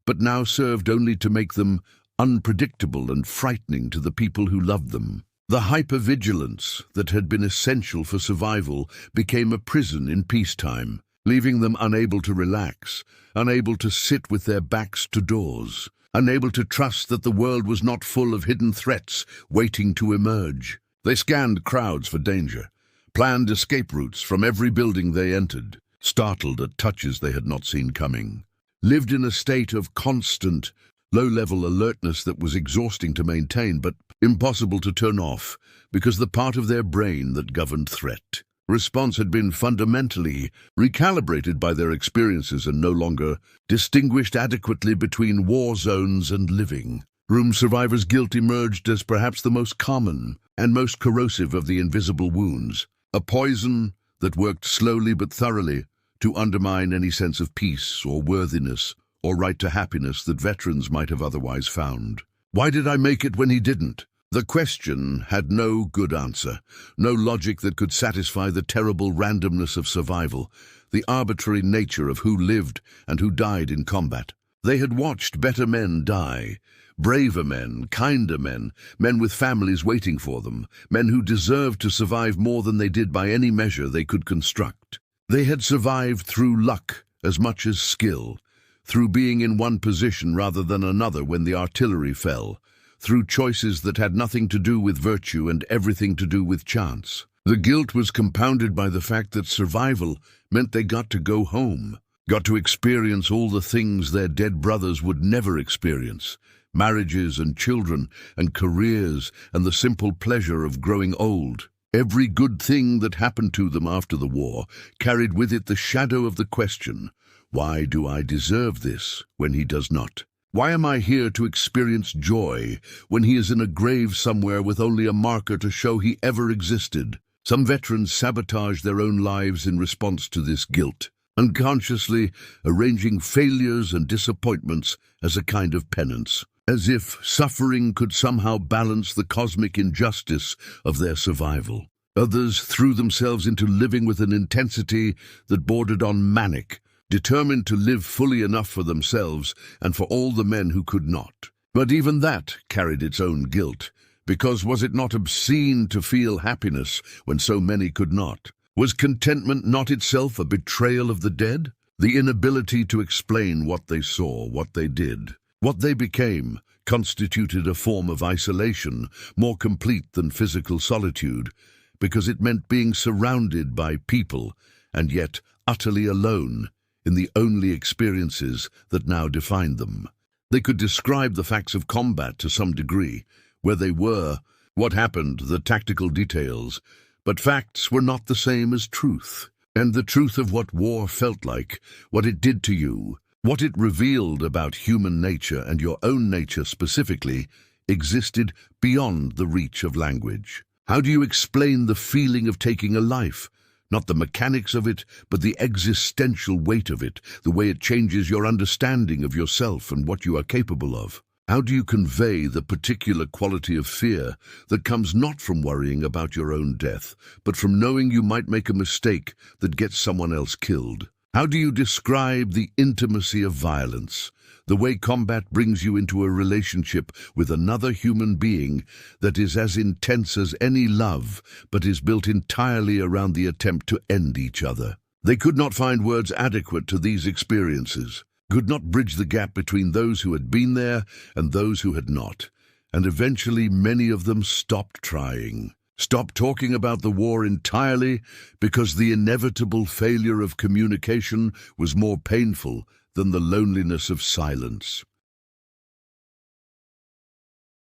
but now served only to make them unpredictable and frightening to the people who loved them. The hypervigilance that had been essential for survival became a prison in peacetime, leaving them unable to relax, unable to sit with their backs to doors, unable to trust that the world was not full of hidden threats waiting to emerge. They scanned crowds for danger, planned escape routes from every building they entered, startled at touches they had not seen coming, lived in a state of constant, low-level alertness that was exhausting to maintain but impossible to turn off because the part of their brain that governed threat response had been fundamentally recalibrated by their experiences and no longer distinguished adequately between war zones and living room. Survivors' guilt emerged as perhaps the most common and most corrosive of the invisible wounds, a poison that worked slowly but thoroughly to undermine any sense of peace or worthiness or right to happiness that veterans might have otherwise found. Why did I make it when he didn't? The question had no good answer, no logic that could satisfy the terrible randomness of survival, the arbitrary nature of who lived and who died in combat. They had watched better men die, braver men, kinder men, men with families waiting for them, men who deserved to survive more than they did by any measure they could construct. They had survived through luck as much as skill, through being in one position rather than another when the artillery fell, through choices that had nothing to do with virtue and everything to do with chance. The guilt was compounded by the fact that survival meant they got to go home, got to experience all the things their dead brothers would never experience, marriages and children and careers and the simple pleasure of growing old. Every good thing that happened to them after the war carried with it the shadow of the question, why do I deserve this when he does not? Why am I here to experience joy when he is in a grave somewhere with only a marker to show he ever existed? Some veterans sabotaged their own lives in response to this guilt, unconsciously arranging failures and disappointments as a kind of penance, as if suffering could somehow balance the cosmic injustice of their survival. Others threw themselves into living with an intensity that bordered on manic, determined to live fully enough for themselves and for all the men who could not. But even that carried its own guilt, because was it not obscene to feel happiness when so many could not? Was contentment not itself a betrayal of the dead? The inability to explain what they saw, what they did, what they became, constituted a form of isolation more complete than physical solitude, because it meant being surrounded by people and yet utterly alone in the only experiences that now defined them. They could describe the facts of combat to some degree, where they were, what happened, the tactical details, but facts were not the same as truth. And the truth of what war felt like, what it did to you, what it revealed about human nature and your own nature specifically, existed beyond the reach of language. How do you explain the feeling of taking a life? Not the mechanics of it, but the existential weight of it, the way it changes your understanding of yourself and what you are capable of. How do you convey the particular quality of fear that comes not from worrying about your own death, but from knowing you might make a mistake that gets someone else killed? How do you describe the intimacy of violence, the way combat brings you into a relationship with another human being that is as intense as any love, but is built entirely around the attempt to end each other? They could not find words adequate to these experiences, could not bridge the gap between those who had been there and those who had not, and eventually many of them stopped trying, stopped talking about the war entirely because the inevitable failure of communication was more painful than the loneliness of silence.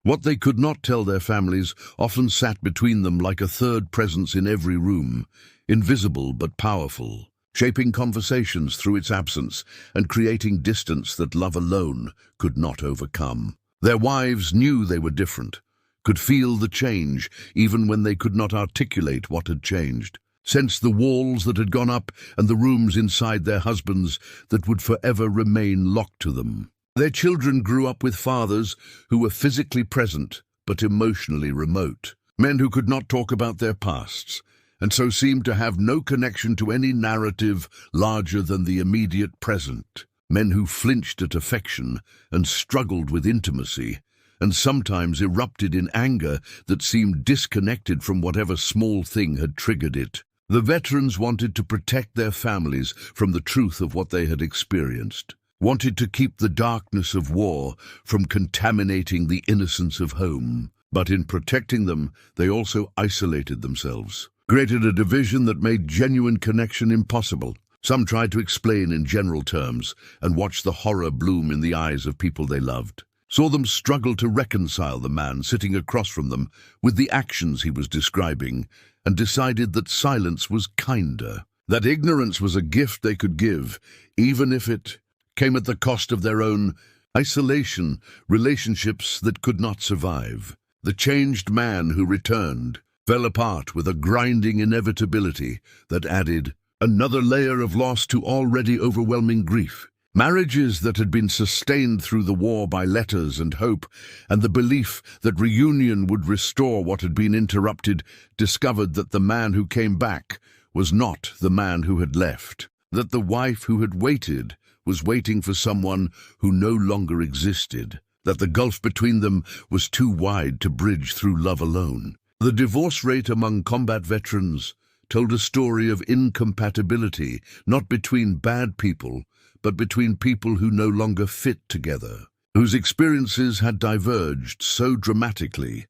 What they could not tell their families often sat between them like a third presence in every room, invisible but powerful, shaping conversations through its absence and creating distance that love alone could not overcome. Their wives knew they were different, could feel the change even when they could not articulate what had changed. sensed the walls that had gone up and the rooms inside their husbands that would forever remain locked to them. Their children grew up with fathers who were physically present but emotionally remote, men who could not talk about their pasts, and so seemed to have no connection to any narrative larger than the immediate present, men who flinched at affection and struggled with intimacy, and sometimes erupted in anger that seemed disconnected from whatever small thing had triggered it. The veterans wanted to protect their families from the truth of what they had experienced, wanted to keep the darkness of war from contaminating the innocence of home. But in protecting them, they also isolated themselves, created a division that made genuine connection impossible. Some tried to explain in general terms and watched the horror bloom in the eyes of people they loved, saw them struggle to reconcile the man sitting across from them with the actions he was describing, and decided that silence was kinder, that ignorance was a gift they could give, even if it came at the cost of their own isolation, relationships that could not survive. The changed man who returned fell apart with a grinding inevitability that added another layer of loss to already overwhelming grief. Marriages that had been sustained through the war by letters and hope, and the belief that reunion would restore what had been interrupted, discovered that the man who came back was not the man who had left, that the wife who had waited was waiting for someone who no longer existed, that the gulf between them was too wide to bridge through love alone. The divorce rate among combat veterans told a story of incompatibility, not between bad people, but between people who no longer fit together, whose experiences had diverged so dramatically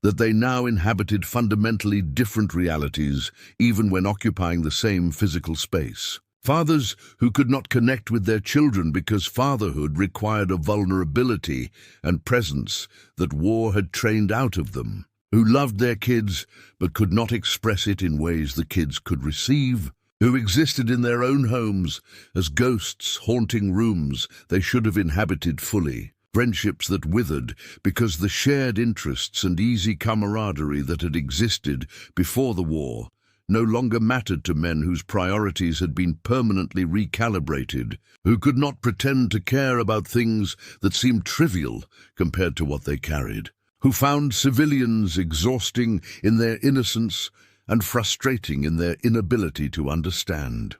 that they now inhabited fundamentally different realities, even when occupying the same physical space. Fathers who could not connect with their children because fatherhood required a vulnerability and presence that war had trained out of them, who loved their kids but could not express it in ways the kids could receive, who existed in their own homes as ghosts haunting rooms they should have inhabited fully, friendships that withered because the shared interests and easy camaraderie that had existed before the war no longer mattered to men whose priorities had been permanently recalibrated, who could not pretend to care about things that seemed trivial compared to what they carried, who found civilians exhausting in their innocence and frustrating in their inability to understand.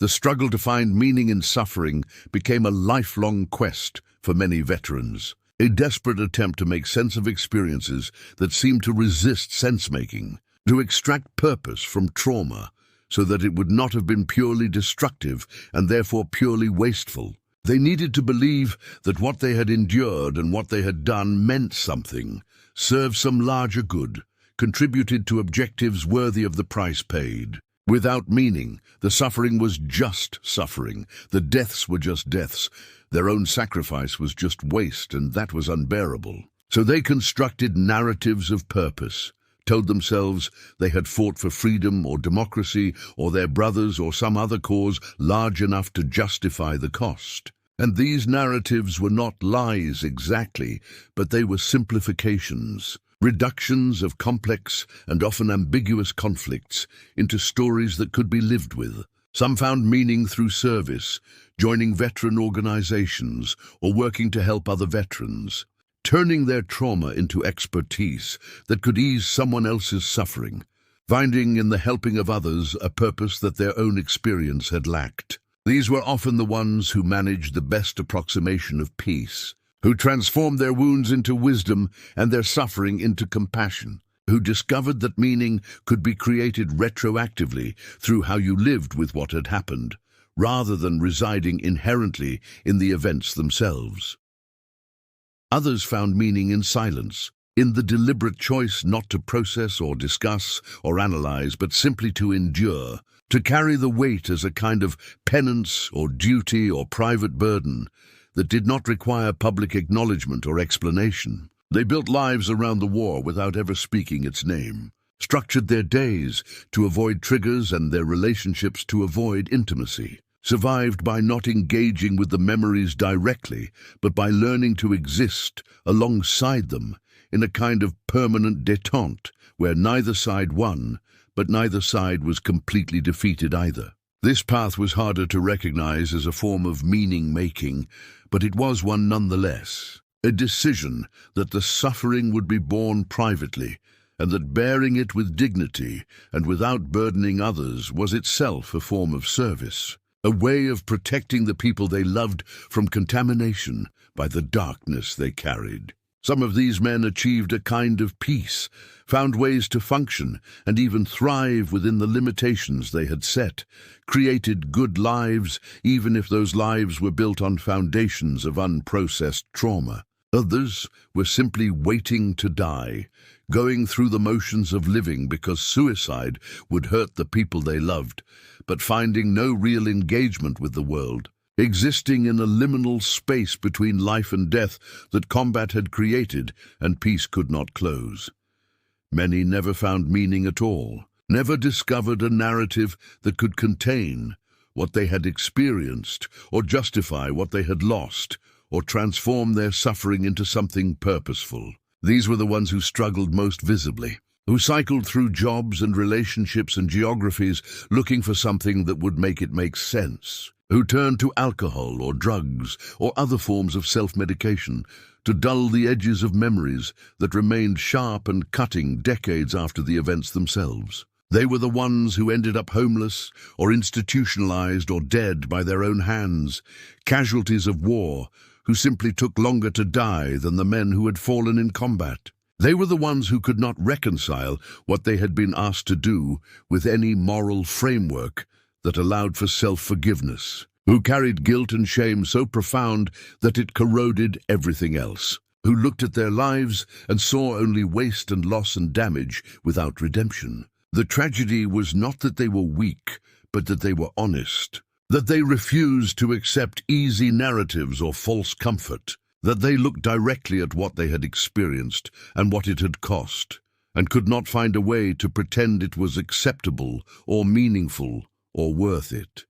The struggle to find meaning in suffering became a lifelong quest for many veterans, a desperate attempt to make sense of experiences that seemed to resist sense-making, to extract purpose from trauma so that it would not have been purely destructive and therefore purely wasteful. They needed to believe that what they had endured and what they had done meant something, served some larger good, contributed to objectives worthy of the price paid. Without meaning, the suffering was just suffering, the deaths were just deaths, their own sacrifice was just waste, and that was unbearable. So they constructed narratives of purpose, told themselves they had fought for freedom or democracy or their brothers or some other cause large enough to justify the cost. And these narratives were not lies exactly, but they were simplifications, reductions of complex and often ambiguous conflicts into stories that could be lived with. Some found meaning through service, joining veteran organizations or working to help other veterans, turning their trauma into expertise that could ease someone else's suffering, finding in the helping of others a purpose that their own experience had lacked. These were often the ones who managed the best approximation of peace, who transformed their wounds into wisdom and their suffering into compassion, who discovered that meaning could be created retroactively through how you lived with what had happened, rather than residing inherently in the events themselves. Others found meaning in silence, in the deliberate choice not to process or discuss or analyze, but simply to endure, to carry the weight as a kind of penance or duty or private burden that did not require public acknowledgement or explanation. They built lives around the war without ever speaking its name, structured their days to avoid triggers and their relationships to avoid intimacy, survived by not engaging with the memories directly, but by learning to exist alongside them in a kind of permanent détente where neither side won, but neither side was completely defeated either. This path was harder to recognize as a form of meaning-making, but it was one nonetheless. A decision that the suffering would be borne privately, and that bearing it with dignity and without burdening others was itself a form of service, a way of protecting the people they loved from contamination by the darkness they carried. Some of these men achieved a kind of peace, found ways to function and even thrive within the limitations they had set, created good lives even if those lives were built on foundations of unprocessed trauma. Others were simply waiting to die, going through the motions of living because suicide would hurt the people they loved, but finding no real engagement with the world, existing in a liminal space between life and death that combat had created and peace could not close. Many never found meaning at all, never discovered a narrative that could contain what they had experienced or justify what they had lost, or transform their suffering into something purposeful. These were the ones who struggled most visibly, who cycled through jobs and relationships and geographies looking for something that would make it make sense, who turned to alcohol or drugs or other forms of self-medication to dull the edges of memories that remained sharp and cutting decades after the events themselves. They were the ones who ended up homeless or institutionalized or dead by their own hands, casualties of war, who simply took longer to die than the men who had fallen in combat. They were the ones who could not reconcile what they had been asked to do with any moral framework that allowed for self-forgiveness, who carried guilt and shame so profound that it corroded everything else, who looked at their lives and saw only waste and loss and damage without redemption. The tragedy was not that they were weak, but that they were honest, that they refused to accept easy narratives or false comfort, that they looked directly at what they had experienced and what it had cost, and could not find a way to pretend it was acceptable or meaningful or worth it.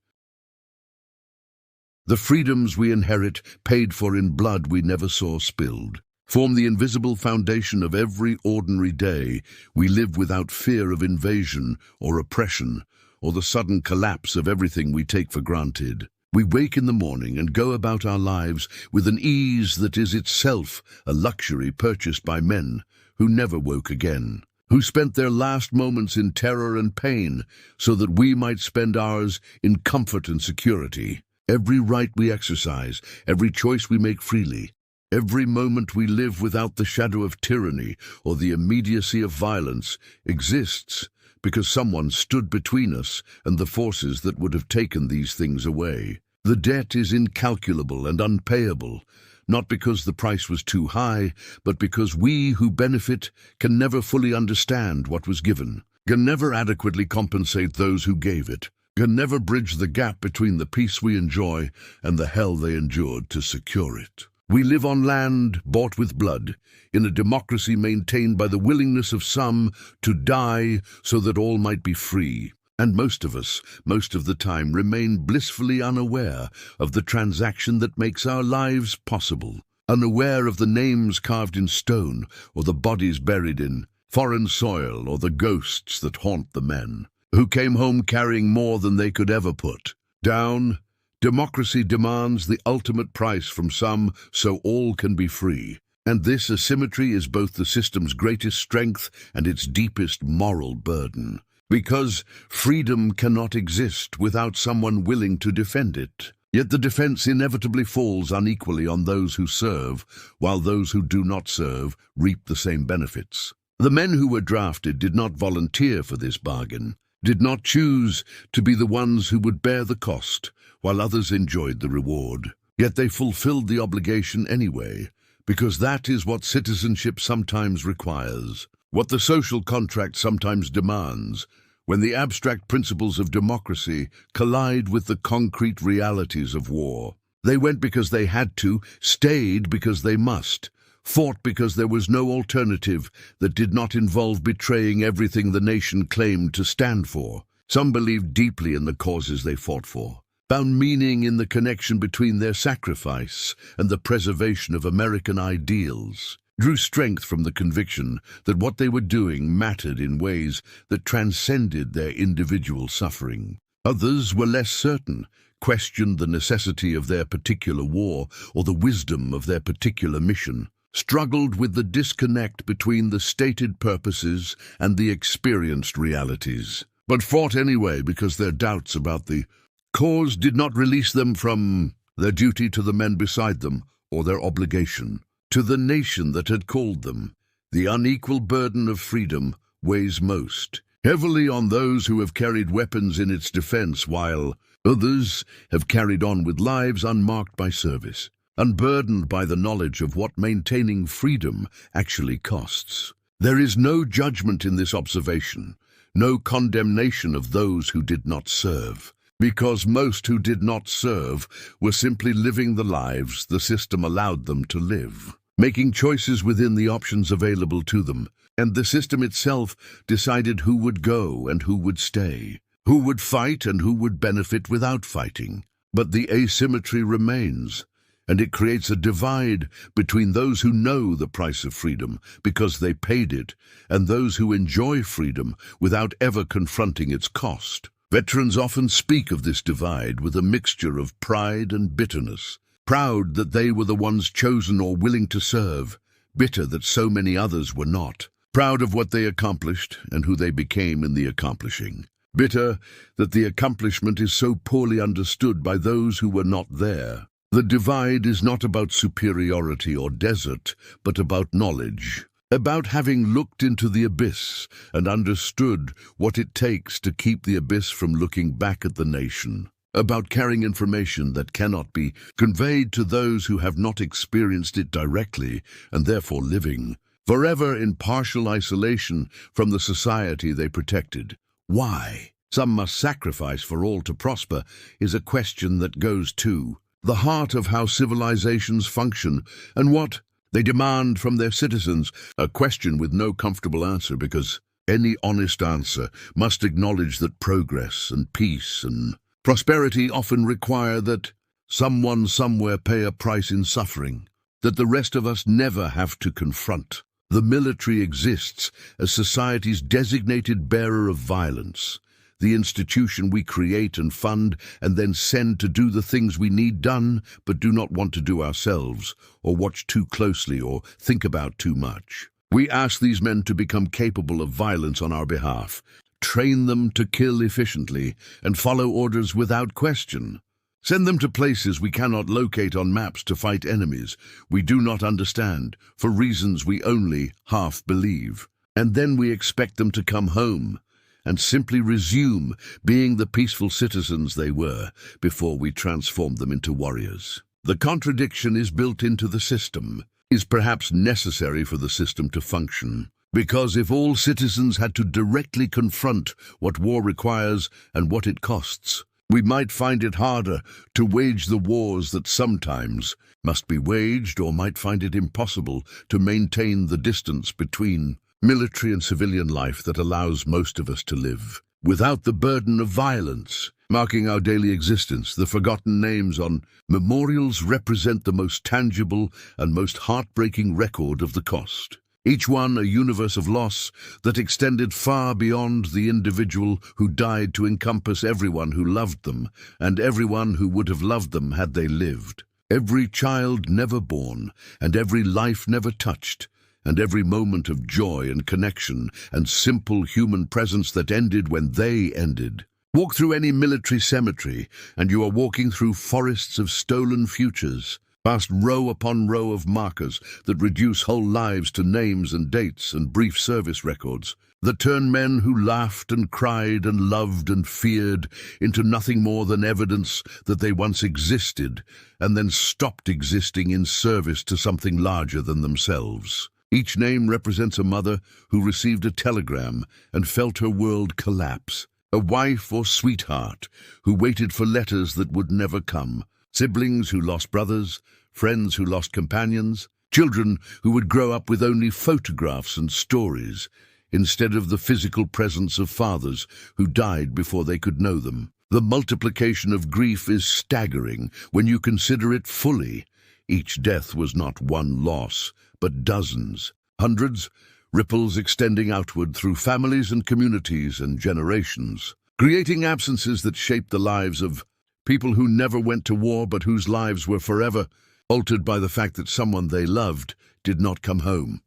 The freedoms we inherit, paid for in blood we never saw spilled, form the invisible foundation of every ordinary day we live without fear of invasion or oppression, or the sudden collapse of everything we take for granted. We wake in the morning and go about our lives with an ease that is itself a luxury purchased by men who never woke again, who spent their last moments in terror and pain so that we might spend ours in comfort and security. Every right we exercise, every choice we make freely, every moment we live without the shadow of tyranny or the immediacy of violence exists because someone stood between us and the forces that would have taken these things away. The debt is incalculable and unpayable, not because the price was too high, but because we who benefit can never fully understand what was given, can never adequately compensate those who gave it, can never bridge the gap between the peace we enjoy and the hell they endured to secure it. We live on land bought with blood, in a democracy maintained by the willingness of some to die so that all might be free. And most of us, most of the time, remain blissfully unaware of the transaction that makes our lives possible, unaware of the names carved in stone or the bodies buried in foreign soil or the ghosts that haunt the men who came home carrying more than they could ever put down. Democracy demands the ultimate price from some so all can be free. And this asymmetry is both the system's greatest strength and its deepest moral burden. Because freedom cannot exist without someone willing to defend it. Yet the defense inevitably falls unequally on those who serve, while those who do not serve reap the same benefits. The men who were drafted did not volunteer for this bargain, did not choose to be the ones who would bear the cost, while others enjoyed the reward. Yet they fulfilled the obligation anyway, because that is what citizenship sometimes requires, what the social contract sometimes demands, when the abstract principles of democracy collide with the concrete realities of war. They went because they had to, stayed because they must, fought because there was no alternative that did not involve betraying everything the nation claimed to stand for. Some believed deeply in the causes they fought for, found meaning in the connection between their sacrifice and the preservation of American ideals. drew strength from the conviction that what they were doing mattered in ways that transcended their individual suffering. Others were less certain, questioned the necessity of their particular war or the wisdom of their particular mission, struggled with the disconnect between the stated purposes and the experienced realities, but fought anyway because their doubts about the cause did not release them from their duty to the men beside them or their obligation to the nation that had called them. The unequal burden of freedom weighs most heavily on those who have carried weapons in its defense, while others have carried on with lives unmarked by service, unburdened by the knowledge of what maintaining freedom actually costs. There is no judgment in this observation, no condemnation of those who did not serve, because most who did not serve were simply living the lives the system allowed them to live, making choices within the options available to them, and the system itself decided who would go and who would stay, who would fight and who would benefit without fighting. But the asymmetry remains, and it creates a divide between those who know the price of freedom because they paid it, and those who enjoy freedom without ever confronting its cost. Veterans often speak of this divide with a mixture of pride and bitterness, proud that they were the ones chosen or willing to serve, bitter that so many others were not, proud of what they accomplished and who they became in the accomplishing, bitter that the accomplishment is so poorly understood by those who were not there. The divide is not about superiority or desert, but about knowledge, about having looked into the abyss and understood what it takes to keep the abyss from looking back at the nation, about carrying information that cannot be conveyed to those who have not experienced it directly and therefore living forever in partial isolation from the society they protected. Why some must sacrifice for all to prosper is a question that goes to the heart of how civilizations function and what they demand from their citizens, a question with no comfortable answer, because any honest answer must acknowledge that progress and peace and prosperity often require that someone somewhere pay a price in suffering that the rest of us never have to confront. The military exists as society's designated bearer of violence, the institution we create and fund and then send to do the things we need done but do not want to do ourselves, or watch too closely or think about too much. We ask these men to become capable of violence on our behalf, train them to kill efficiently and follow orders without question. Send them to places we cannot locate on maps to fight enemies we do not understand for reasons we only half believe. And then we expect them to come home and simply resume being the peaceful citizens they were before we transformed them into warriors. The contradiction is built into the system, is perhaps necessary for the system to function. Because if all citizens had to directly confront what war requires and what it costs, we might find it harder to wage the wars that sometimes must be waged, or might find it impossible to maintain the distance between military and civilian life that allows most of us to live without the burden of violence marking our daily existence. The forgotten names on memorials represent the most tangible and most heartbreaking record of the cost. Each one a universe of loss that extended far beyond the individual who died to encompass everyone who loved them and everyone who would have loved them had they lived. Every child never born and every life never touched, and every moment of joy and connection and simple human presence that ended when they ended. Walk through any military cemetery, and you are walking through forests of stolen futures, past row upon row of markers that reduce whole lives to names and dates and brief service records, that turn men who laughed and cried and loved and feared into nothing more than evidence that they once existed and then stopped existing in service to something larger than themselves. Each name represents a mother who received a telegram and felt her world collapse, a wife or sweetheart who waited for letters that would never come, siblings who lost brothers, friends who lost companions, children who would grow up with only photographs and stories, instead of the physical presence of fathers who died before they could know them. The multiplication of grief is staggering when you consider it fully. Each death was not one loss, but dozens, hundreds, ripples extending outward through families and communities and generations, creating absences that shaped the lives of people who never went to war but whose lives were forever altered by the fact that someone they loved did not come home.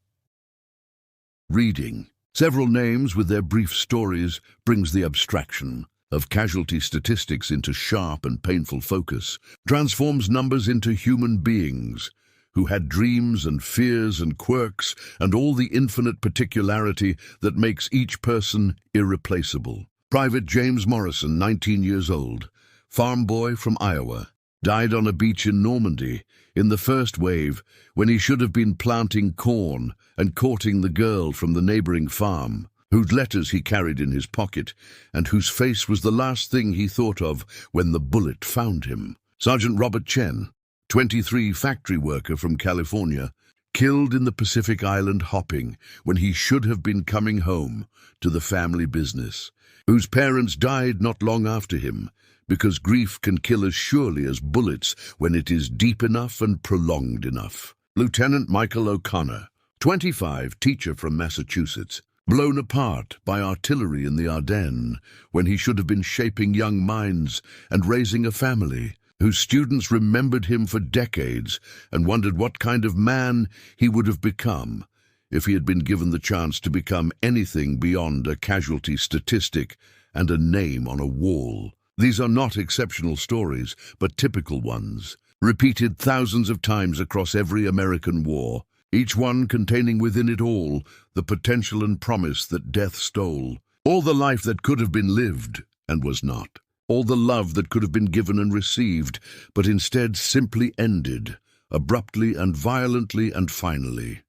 Reading several names with their brief stories brings the abstraction of casualty statistics into sharp and painful focus, transforms numbers into human beings who had dreams and fears and quirks and all the infinite particularity that makes each person irreplaceable. Private James Morrison, 19 years old, farm boy from Iowa, died on a beach in Normandy in the first wave when he should have been planting corn and courting the girl from the neighboring farm, whose letters he carried in his pocket and whose face was the last thing he thought of when the bullet found him. Sergeant Robert Chen, 23, factory worker from California, killed in the Pacific Island hopping when he should have been coming home to the family business, whose parents died not long after him, because grief can kill as surely as bullets when it is deep enough and prolonged enough. Lieutenant Michael O'Connor, 25, teacher from Massachusetts, blown apart by artillery in the Ardennes when he should have been shaping young minds and raising a family, whose students remembered him for decades and wondered what kind of man he would have become if he had been given the chance to become anything beyond a casualty statistic and a name on a wall. These are not exceptional stories, but typical ones, repeated thousands of times across every American war, each one containing within it all the potential and promise that death stole, all the life that could have been lived and was not, all the love that could have been given and received, but instead simply ended, abruptly and violently and finally.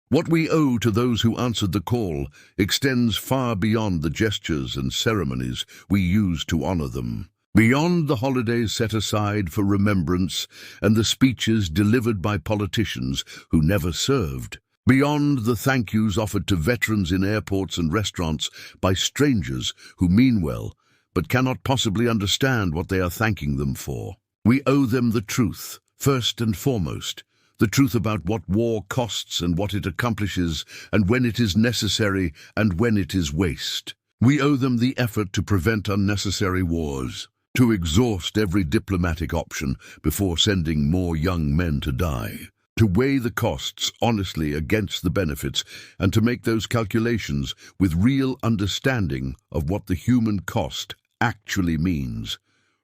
What we owe to those who answered the call extends far beyond the gestures and ceremonies we use to honor them, beyond the holidays set aside for remembrance and the speeches delivered by politicians who never served, beyond the thank yous offered to veterans in airports and restaurants by strangers who mean well but cannot possibly understand what they are thanking them for. We owe them the truth, first and foremost, the truth about what war costs and what it accomplishes and when it is necessary and when it is waste. We owe them the effort to prevent unnecessary wars, to exhaust every diplomatic option before sending more young men to die, to weigh the costs honestly against the benefits and to make those calculations with real understanding of what the human cost actually means,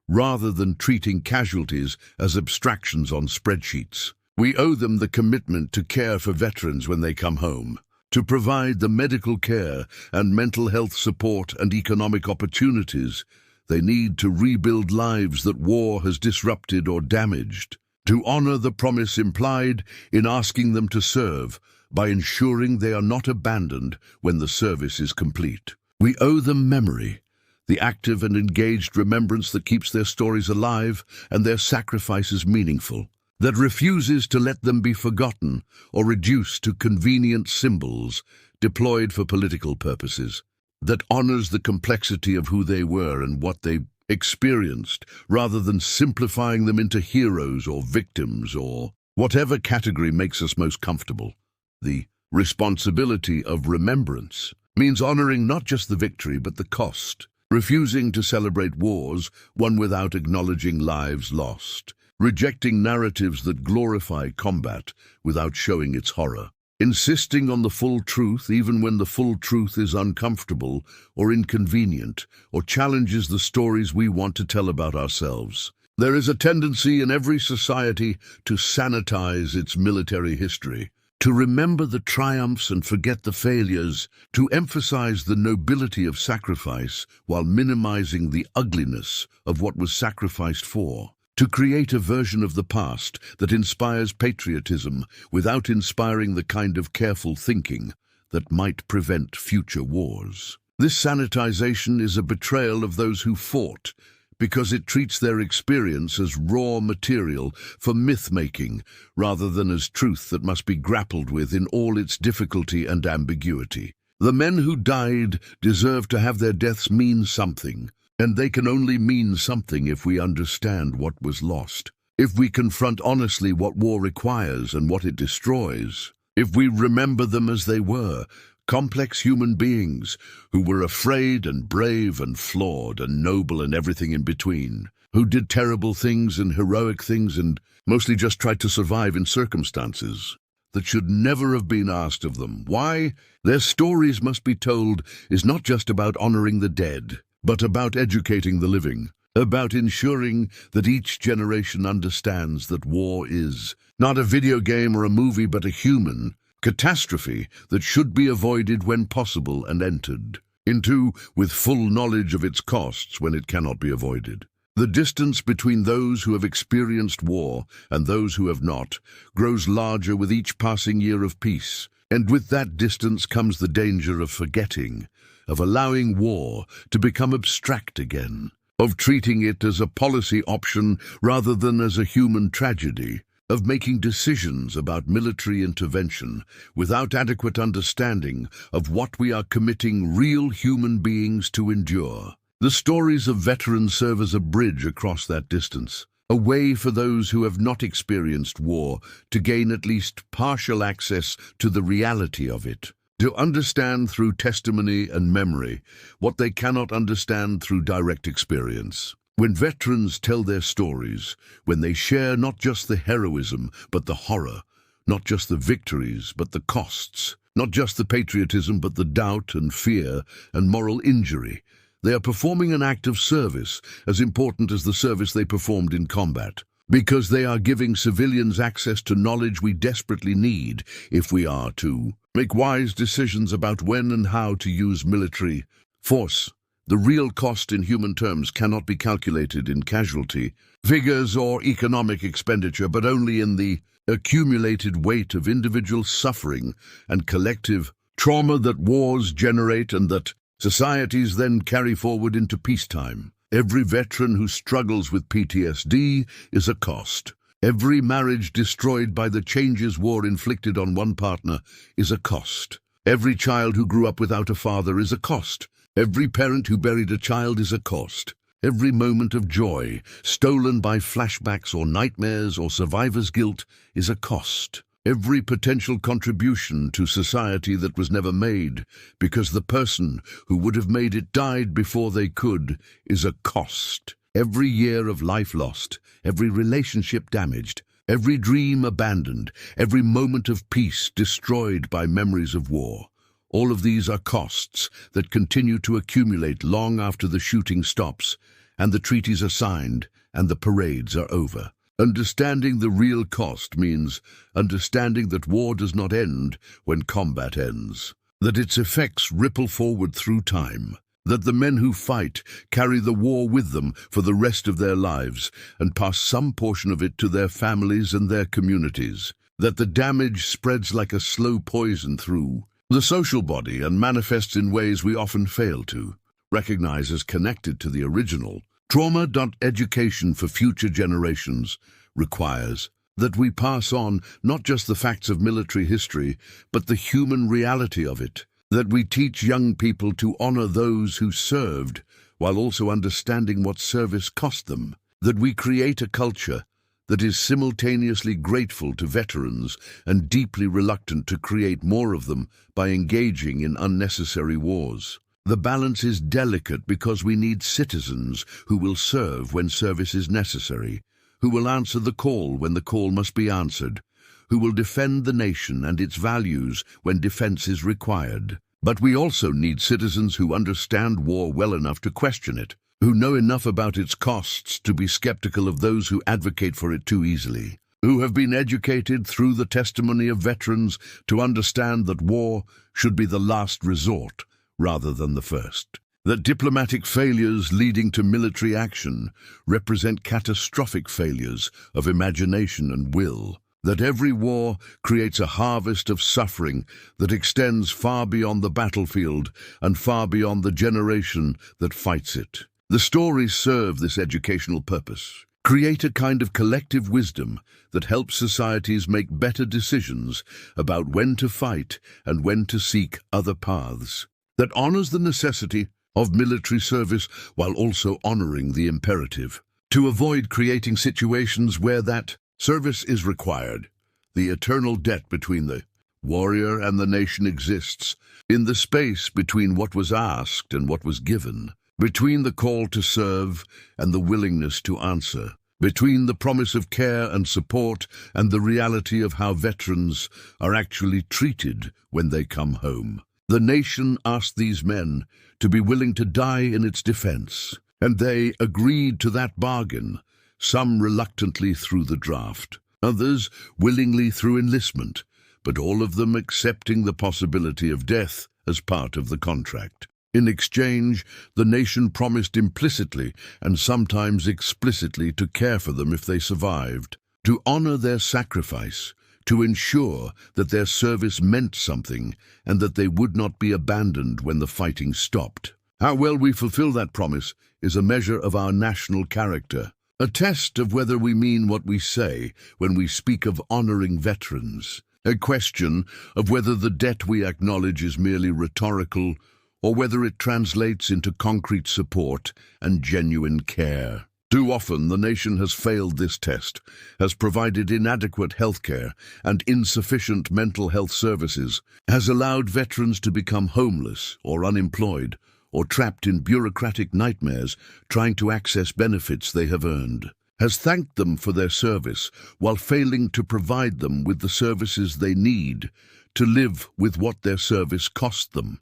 rather than treating casualties as abstractions on spreadsheets. We owe them the commitment to care for veterans when they come home, to provide the medical care and mental health support and economic opportunities they need to rebuild lives that war has disrupted or damaged, to honor the promise implied in asking them to serve by ensuring they are not abandoned when the service is complete. We owe them memory, the active and engaged remembrance that keeps their stories alive and their sacrifices meaningful, that refuses to let them be forgotten or reduced to convenient symbols deployed for political purposes, that honors the complexity of who they were and what they experienced, rather than simplifying them into heroes or victims or whatever category makes us most comfortable. The responsibility of remembrance means honoring not just the victory but the cost, refusing to celebrate wars won without acknowledging lives lost, rejecting narratives that glorify combat without showing its horror, insisting on the full truth even when the full truth is uncomfortable or inconvenient or challenges the stories we want to tell about ourselves. There is a tendency in every society to sanitize its military history, to remember the triumphs and forget the failures, to emphasize the nobility of sacrifice while minimizing the ugliness of what was sacrificed for, to create a version of the past that inspires patriotism without inspiring the kind of careful thinking that might prevent future wars. This sanitization is a betrayal of those who fought, because it treats their experience as raw material for myth-making rather than as truth that must be grappled with in all its difficulty and ambiguity. The men who died deserve to have their deaths mean something, and they can only mean something if we understand what was lost. if we confront honestly what war requires and what it destroys, if we remember them as they were, complex human beings who were afraid and brave and flawed and noble and everything in between, who did terrible things and heroic things and mostly just tried to survive in circumstances that should never have been asked of them. Why their stories must be told is not just about honoring the dead, but about educating the living, about ensuring that each generation understands that war is not a video game or a movie, but a human catastrophe that should be avoided when possible and entered into with full knowledge of its costs when it cannot be avoided. The distance between those who have experienced war and those who have not grows larger with each passing year of peace, and with that distance comes the danger of forgetting, of allowing war to become abstract again, of treating it as a policy option rather than as a human tragedy, of making decisions about military intervention without adequate understanding of what we are committing real human beings to endure. The stories of veterans serve as a bridge across that distance, a way for those who have not experienced war to gain at least partial access to the reality of it, to understand through testimony and memory what they cannot understand through direct experience. When veterans tell their stories, when they share not just the heroism but the horror, not just the victories but the costs, not just the patriotism but the doubt and fear and moral injury, they are performing an act of service as important as the service they performed in combat, because they are giving civilians access to knowledge we desperately need if we are to make wise decisions about when and how to use military force. The real cost in human terms cannot be calculated in casualty figures or economic expenditure, but only in the accumulated weight of individual suffering and collective trauma that wars generate and that societies then carry forward into peacetime. Every veteran who struggles with PTSD is a cost. Every marriage destroyed by the changes war inflicted on one partner is a cost. Every child who grew up without a father is a cost. Every parent who buried a child is a cost. Every moment of joy stolen by flashbacks or nightmares or survivor's guilt is a cost. Every potential contribution to society that was never made because the person who would have made it died before they could is a cost. Every year of life lost, every relationship damaged, every dream abandoned, every moment of peace destroyed by memories of war. All of these are costs that continue to accumulate long after the shooting stops and the treaties are signed and the parades are over. Understanding the real cost means understanding that war does not end when combat ends, that its effects ripple forward through time, that the men who fight carry the war with them for the rest of their lives and pass some portion of it to their families and their communities, that the damage spreads like a slow poison through the social body and manifests in ways we often fail to recognize as connected to the original. Trauma. Education for future generations requires that we pass on not just the facts of military history, but the human reality of it, that we teach young people to honor those who served while also understanding what service cost them, that we create a culture that is simultaneously grateful to veterans and deeply reluctant to create more of them by engaging in unnecessary wars. The balance is delicate because we need citizens who will serve when service is necessary, who will answer the call when the call must be answered, who will defend the nation and its values when defense is required. But we also need citizens who understand war well enough to question it, who know enough about its costs to be skeptical of those who advocate for it too easily, who have been educated through the testimony of veterans to understand that war should be the last resort rather than the first, that diplomatic failures leading to military action represent catastrophic failures of imagination and will, that every war creates a harvest of suffering that extends far beyond the battlefield and far beyond the generation that fights it. The stories serve this educational purpose. Create a kind of collective wisdom that helps societies make better decisions about when to fight and when to seek other paths, that honors the necessity of military service while also honoring the imperative to avoid creating situations where that service is required. The eternal debt between the warrior and the nation exists in the space between what was asked and what was given, between the call to serve and the willingness to answer, between the promise of care and support and the reality of how veterans are actually treated when they come home. The nation asked these men to be willing to die in its defense, and they agreed to that bargain, some reluctantly through the draft, others willingly through enlistment, but all of them accepting the possibility of death as part of the contract. In exchange, the nation promised implicitly and sometimes explicitly to care for them if they survived, to honor their sacrifice, to ensure that their service meant something and that they would not be abandoned when the fighting stopped. How well we fulfill that promise is a measure of our national character, a test of whether we mean what we say when we speak of honoring veterans, a question of whether the debt we acknowledge is merely rhetorical or whether it translates into concrete support and genuine care. Too often, the nation has failed this test, has provided inadequate healthcare and insufficient mental health services, has allowed veterans to become homeless or unemployed, or trapped in bureaucratic nightmares trying to access benefits they have earned, has thanked them for their service while failing to provide them with the services they need to live with what their service cost them.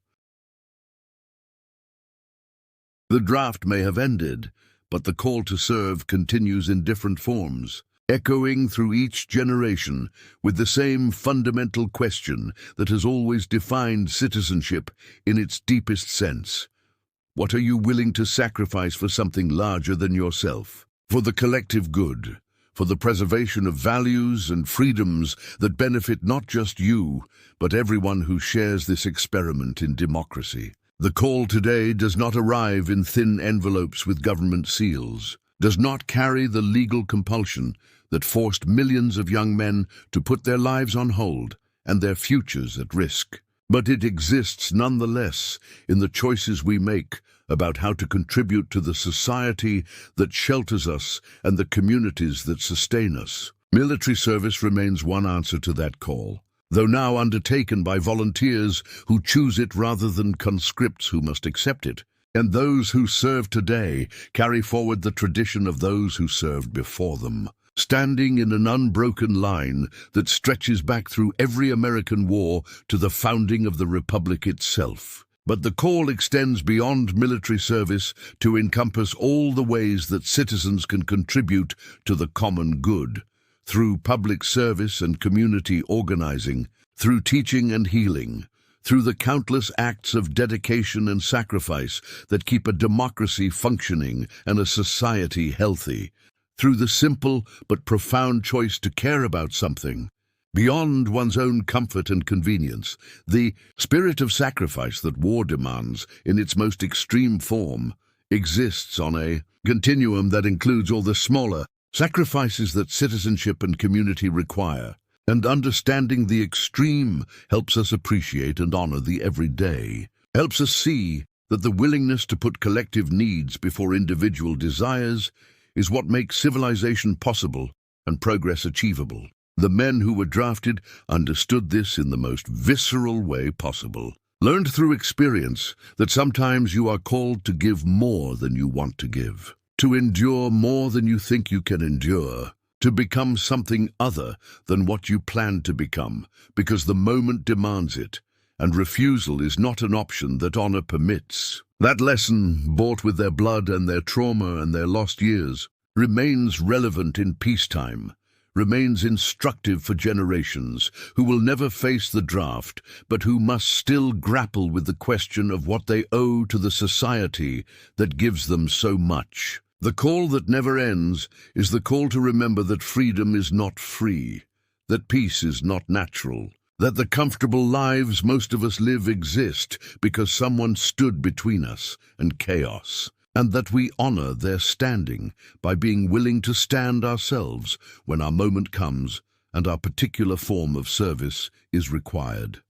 The draft may have ended, but the call to serve continues in different forms, echoing through each generation with the same fundamental question that has always defined citizenship in its deepest sense. What are you willing to sacrifice for something larger than yourself? For the collective good, for the preservation of values and freedoms that benefit not just you, but everyone who shares this experiment in democracy. The call today does not arrive in thin envelopes with government seals, does not carry the legal compulsion that forced millions of young men to put their lives on hold and their futures at risk. But it exists nonetheless in the choices we make about how to contribute to the society that shelters us and the communities that sustain us. Military service remains one answer to that call, though now undertaken by volunteers who choose it rather than conscripts who must accept it. And those who serve today carry forward the tradition of those who served before them, standing in an unbroken line that stretches back through every American war to the founding of the Republic itself. But the call extends beyond military service to encompass all the ways that citizens can contribute to the common good, through public service and community organizing, through teaching and healing, through the countless acts of dedication and sacrifice that keep a democracy functioning and a society healthy, through the simple but profound choice to care about something beyond one's own comfort and convenience. The spirit of sacrifice that war demands in its most extreme form exists on a continuum that includes all the smaller sacrifices that citizenship and community require, and understanding the extreme helps us appreciate and honor the everyday, helps us see that the willingness to put collective needs before individual desires is what makes civilization possible and progress achievable. The men who were drafted understood this in the most visceral way possible, learned through experience that sometimes you are called to give more than you want to give, to endure more than you think you can endure, to become something other than what you planned to become, because the moment demands it, and refusal is not an option that honor permits. That lesson, bought with their blood and their trauma and their lost years, remains relevant in peacetime, remains instructive for generations who will never face the draft, but who must still grapple with the question of what they owe to the society that gives them so much. The call that never ends is the call to remember that freedom is not free, that peace is not natural, that the comfortable lives most of us live exist because someone stood between us and chaos, and that we honor their standing by being willing to stand ourselves when our moment comes and our particular form of service is required.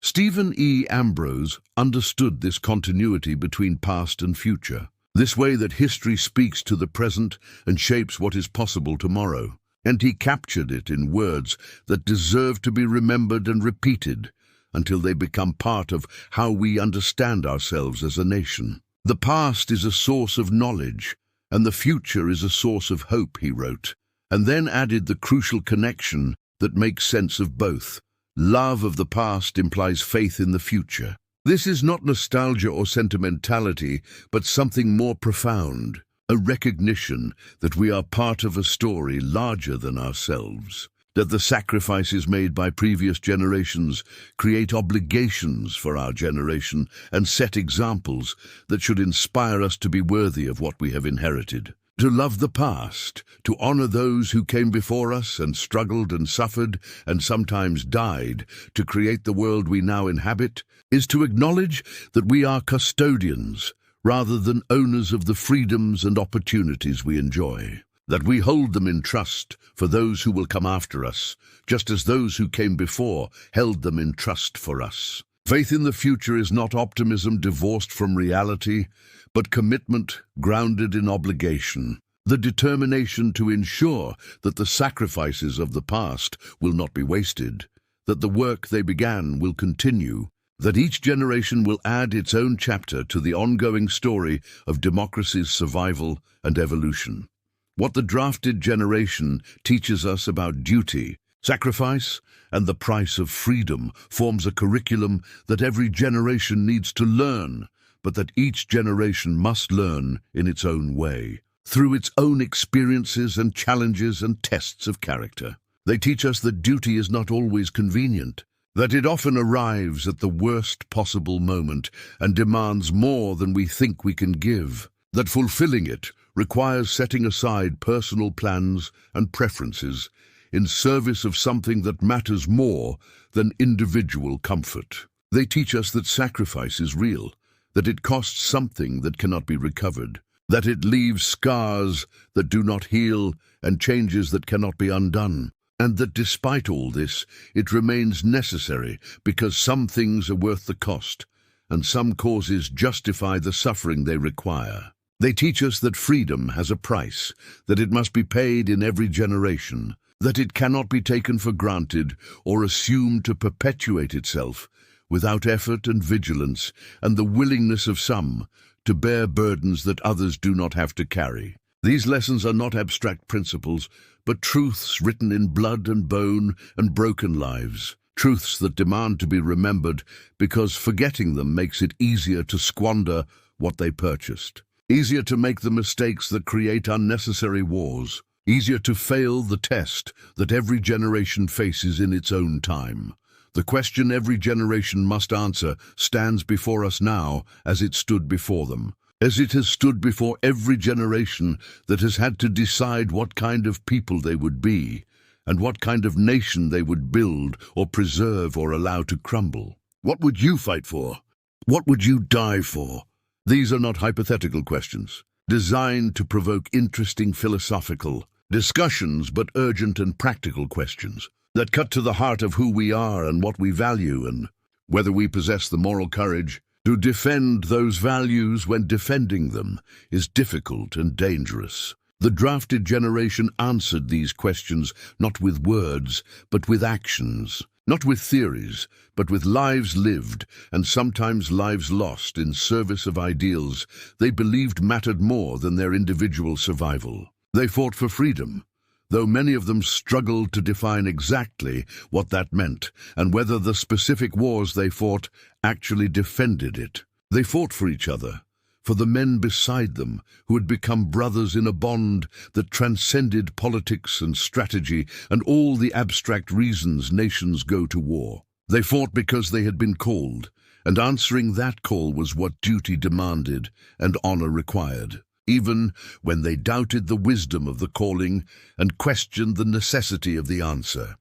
Stephen E. Ambrose understood this continuity between past and future. This way that history speaks to the present and shapes what is possible tomorrow. And he captured it in words that deserve to be remembered and repeated until they become part of how we understand ourselves as a nation. The past is a source of knowledge, and the future is a source of hope, he wrote, and then added the crucial connection that makes sense of both. Love of the past implies faith in the future. This is not nostalgia or sentimentality, but something more profound, a recognition that we are part of a story larger than ourselves, that the sacrifices made by previous generations create obligations for our generation and set examples that should inspire us to be worthy of what we have inherited. To love the past, to honor those who came before us and struggled and suffered and sometimes died to create the world we now inhabit, is to acknowledge that we are custodians rather than owners of the freedoms and opportunities we enjoy, that we hold them in trust for those who will come after us, just as those who came before held them in trust for us. Faith in the future is not optimism divorced from reality, but commitment grounded in obligation, the determination to ensure that the sacrifices of the past will not be wasted, that the work they began will continue, that each generation will add its own chapter to the ongoing story of democracy's survival and evolution. What the drafted generation teaches us about duty, sacrifice, and the price of freedom forms a curriculum that every generation needs to learn, but that each generation must learn in its own way, through its own experiences and challenges and tests of character. They teach us that duty is not always convenient, that it often arrives at the worst possible moment and demands more than we think we can give, that fulfilling it requires setting aside personal plans and preferences in service of something that matters more than individual comfort. They teach us that sacrifice is real, that it costs something that cannot be recovered, that it leaves scars that do not heal and changes that cannot be undone, and that despite all this, it remains necessary because some things are worth the cost, and some causes justify the suffering they require. They teach us that freedom has a price, that it must be paid in every generation, that it cannot be taken for granted or assumed to perpetuate itself without effort and vigilance and the willingness of some to bear burdens that others do not have to carry. These lessons are not abstract principles, but truths written in blood and bone and broken lives, truths that demand to be remembered because forgetting them makes it easier to squander what they purchased, easier to make the mistakes that create unnecessary wars, easier to fail the test that every generation faces in its own time. The question every generation must answer stands before us now as it stood before them, as it has stood before every generation that has had to decide what kind of people they would be and what kind of nation they would build or preserve or allow to crumble. What would you fight for? What would you die for? These are not hypothetical questions, designed to provoke interesting philosophical discussions, but urgent and practical questions that cut to the heart of who we are and what we value and whether we possess the moral courage to defend those values when defending them is difficult and dangerous. The drafted generation answered these questions not with words, but with actions, not with theories, but with lives lived and sometimes lives lost in service of ideals they believed mattered more than their individual survival. They fought for freedom, though many of them struggled to define exactly what that meant and whether the specific wars they fought actually defended it. They fought for each other, for the men beside them who had become brothers in a bond that transcended politics and strategy and all the abstract reasons nations go to war. They fought because they had been called, and answering that call was what duty demanded and honor required, even when they doubted the wisdom of the calling and questioned the necessity of the answer.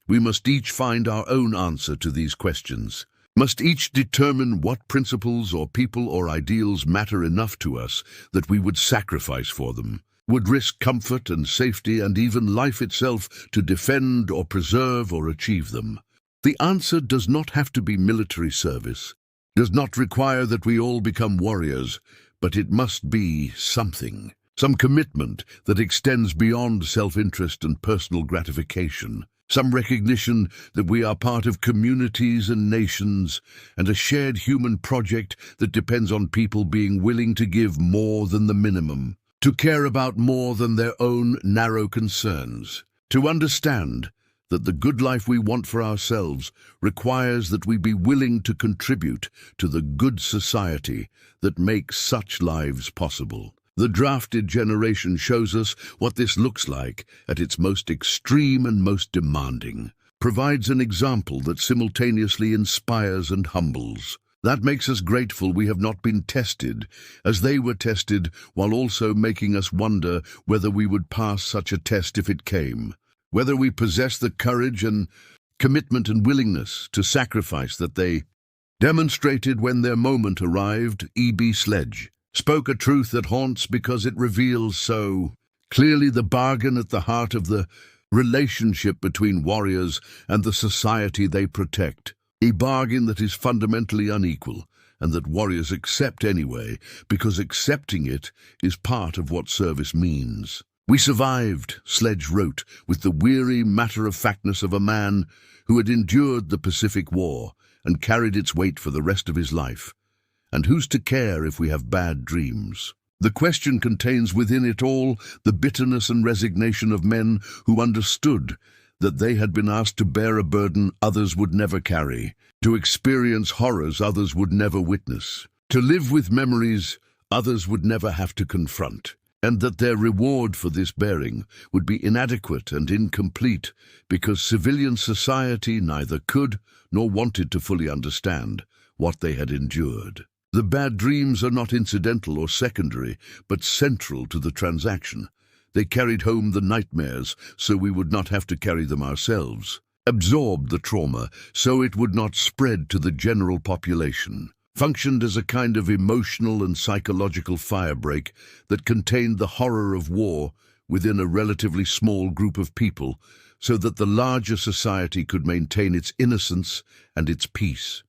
We must each find our own answer to these questions, must each determine what principles or people or ideals matter enough to us that we would sacrifice for them, would risk comfort and safety and even life itself to defend or preserve or achieve them. The answer does not have to be military service, does not require that we all become warriors, but it must be something. Some commitment that extends beyond self-interest and personal gratification. Some recognition that we are part of communities and nations, and a shared human project that depends on people being willing to give more than the minimum, to care about more than their own narrow concerns, to understand that the good life we want for ourselves requires that we be willing to contribute to the good society that makes such lives possible. The drafted generation shows us what this looks like at its most extreme and most demanding, provides an example that simultaneously inspires and humbles. That makes us grateful we have not been tested, as they were tested, while also making us wonder whether we would pass such a test if it came, whether we possess the courage and commitment and willingness to sacrifice that they demonstrated when their moment arrived. E.B. Sledge spoke a truth that haunts because it reveals so clearly the bargain at the heart of the relationship between warriors and the society they protect. A bargain that is fundamentally unequal, and that warriors accept anyway, because accepting it is part of what service means. "We survived," Sledge wrote, with the weary matter-of-factness of a man who had endured the Pacific War and carried its weight for the rest of his life. And who's to care if we have bad dreams? The question contains within it all the bitterness and resignation of men who understood that they had been asked to bear a burden others would never carry, to experience horrors others would never witness, to live with memories others would never have to confront, and that their reward for this bearing would be inadequate and incomplete because civilian society neither could nor wanted to fully understand what they had endured. The bad dreams are not incidental or secondary, but central to the transaction. They carried home the nightmares so we would not have to carry them ourselves, absorbed the trauma so it would not spread to the general population, functioned as a kind of emotional and psychological firebreak that contained the horror of war within a relatively small group of people so that the larger society could maintain its innocence and its peace.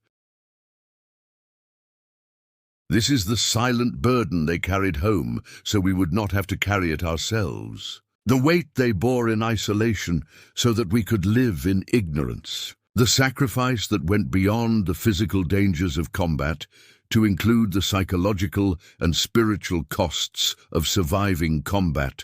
This is the silent burden they carried home so we would not have to carry it ourselves. The weight they bore in isolation so that we could live in ignorance. The sacrifice that went beyond the physical dangers of combat to include the psychological and spiritual costs of surviving combat,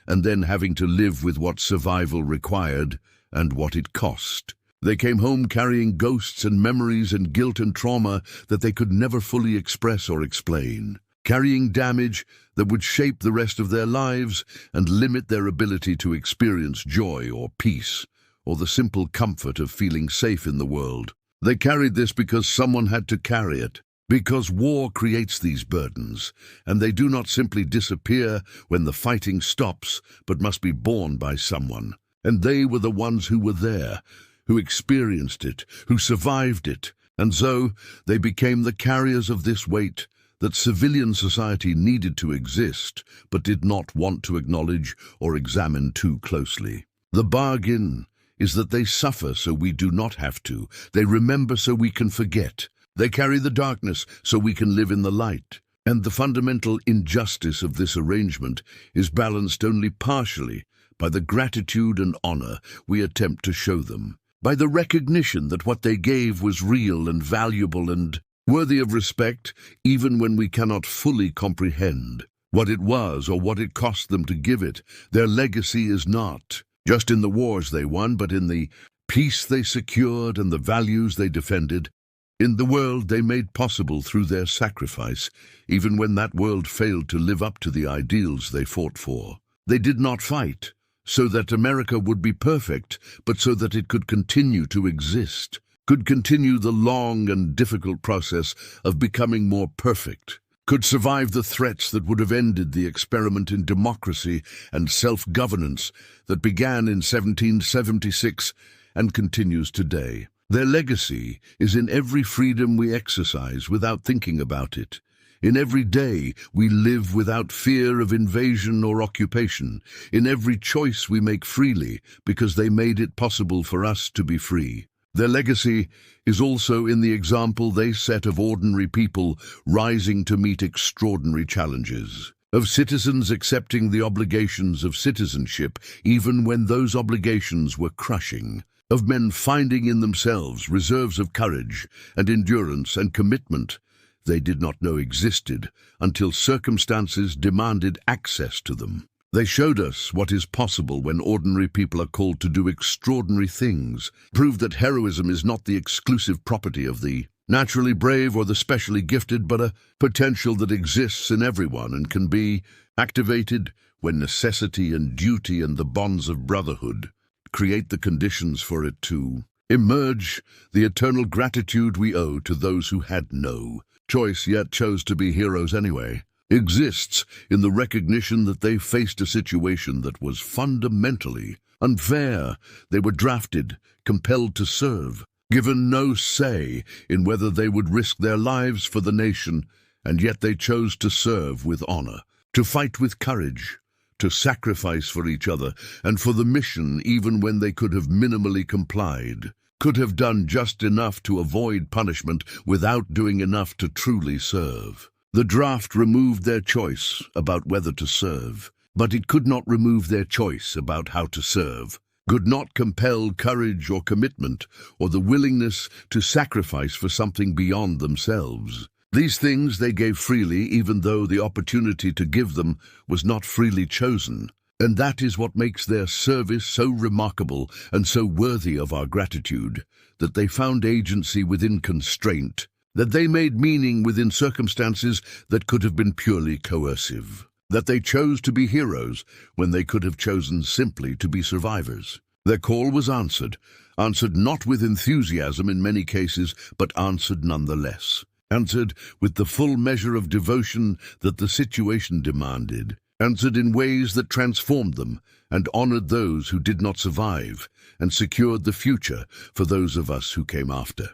and then having to live with what survival required and what it cost. They came home carrying ghosts and memories and guilt and trauma that they could never fully express or explain, carrying damage that would shape the rest of their lives and limit their ability to experience joy or peace, or the simple comfort of feeling safe in the world. They carried this because someone had to carry it, because war creates these burdens, and they do not simply disappear when the fighting stops, but must be borne by someone. And they were the ones who were there, who experienced it, who survived it, and so they became the carriers of this weight that civilian society needed to exist, but did not want to acknowledge or examine too closely. The bargain is that they suffer so we do not have to, they remember so we can forget, they carry the darkness so we can live in the light, and the fundamental injustice of this arrangement is balanced only partially by the gratitude and honor we attempt to show them, by the recognition that what they gave was real and valuable and worthy of respect, even when we cannot fully comprehend what it was or what it cost them to give it. Their legacy is not just in the wars they won, but in the peace they secured and the values they defended, in the world they made possible through their sacrifice, even when that world failed to live up to the ideals they fought for. They did not fight so that America would be perfect, but so that it could continue to exist, could continue the long and difficult process of becoming more perfect, could survive the threats that would have ended the experiment in democracy and self-governance that began in 1776 and continues today. Their legacy is in every freedom we exercise without thinking about it. In every day we live without fear of invasion or occupation. In every choice we make freely because they made it possible for us to be free. Their legacy is also in the example they set of ordinary people rising to meet extraordinary challenges, of citizens accepting the obligations of citizenship even when those obligations were crushing, of men finding in themselves reserves of courage and endurance and commitment they did not know existed until circumstances demanded access to them. They showed us what is possible when ordinary people are called to do extraordinary things, proved that heroism is not the exclusive property of the naturally brave or the specially gifted, but a potential that exists in everyone and can be activated when necessity and duty and the bonds of brotherhood create the conditions for it to emerge. The eternal gratitude we owe to those who had no choice yet chose to be heroes anyway exists in the recognition that they faced a situation that was fundamentally unfair. They were drafted, compelled to serve, given no say in whether they would risk their lives for the nation, and yet they chose to serve with honor, to fight with courage, to sacrifice for each other and for the mission even when they could have minimally complied, could have done just enough to avoid punishment without doing enough to truly serve. The draft removed their choice about whether to serve, but it could not remove their choice about how to serve, could not compel courage or commitment or the willingness to sacrifice for something beyond themselves. These things they gave freely, even though the opportunity to give them was not freely chosen. And that is what makes their service so remarkable and so worthy of our gratitude, that they found agency within constraint, that they made meaning within circumstances that could have been purely coercive, that they chose to be heroes when they could have chosen simply to be survivors. Their call was answered not with enthusiasm in many cases, but answered nonetheless, answered with the full measure of devotion that the situation demanded, answered in ways that transformed them and honored those who did not survive and secured the future for those of us who came after.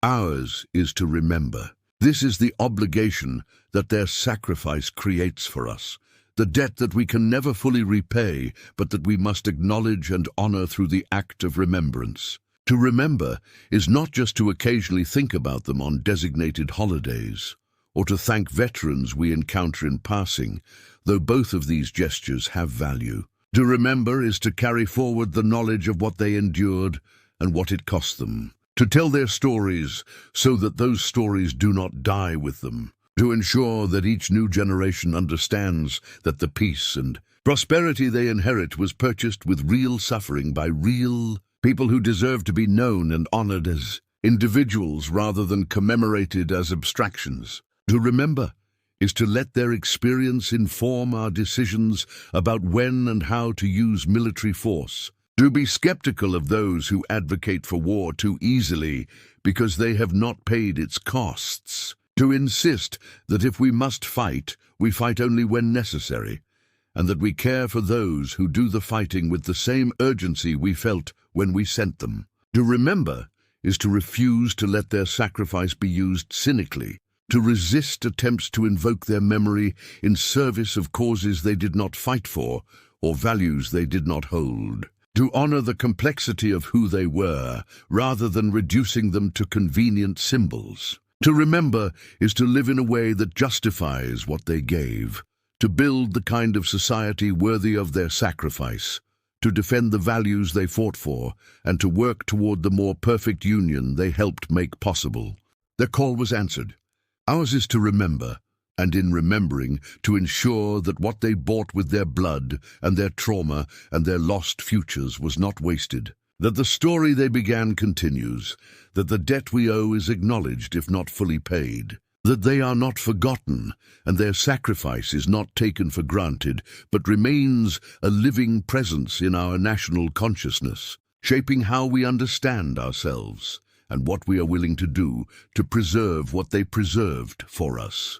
Ours is to remember. This is the obligation that their sacrifice creates for us, the debt that we can never fully repay, but that we must acknowledge and honor through the act of remembrance. To remember is not just to occasionally think about them on designated holidays, or to thank veterans we encounter in passing, though both of these gestures have value. To remember is to carry forward the knowledge of what they endured and what it cost them, to tell their stories so that those stories do not die with them, to ensure that each new generation understands that the peace and prosperity they inherit was purchased with real suffering by real people who deserve to be known and honored as individuals rather than commemorated as abstractions. To remember is to let their experience inform our decisions about when and how to use military force, to be skeptical of those who advocate for war too easily because they have not paid its costs, to insist that if we must fight, we fight only when necessary, and that we care for those who do the fighting with the same urgency we felt when we sent them. To remember is to refuse to let their sacrifice be used cynically, to resist attempts to invoke their memory in service of causes they did not fight for or values they did not hold, to honor the complexity of who they were rather than reducing them to convenient symbols. To remember is to live in a way that justifies what they gave, to build the kind of society worthy of their sacrifice, to defend the values they fought for, and to work toward the more perfect union they helped make possible. Their call was answered. Ours is to remember, and in remembering, to ensure that what they bought with their blood and their trauma and their lost futures was not wasted, that the story they began continues, that the debt we owe is acknowledged if not fully paid, that they are not forgotten and their sacrifice is not taken for granted, but remains a living presence in our national consciousness, shaping how we understand ourselves and what we are willing to do to preserve what they preserved for us.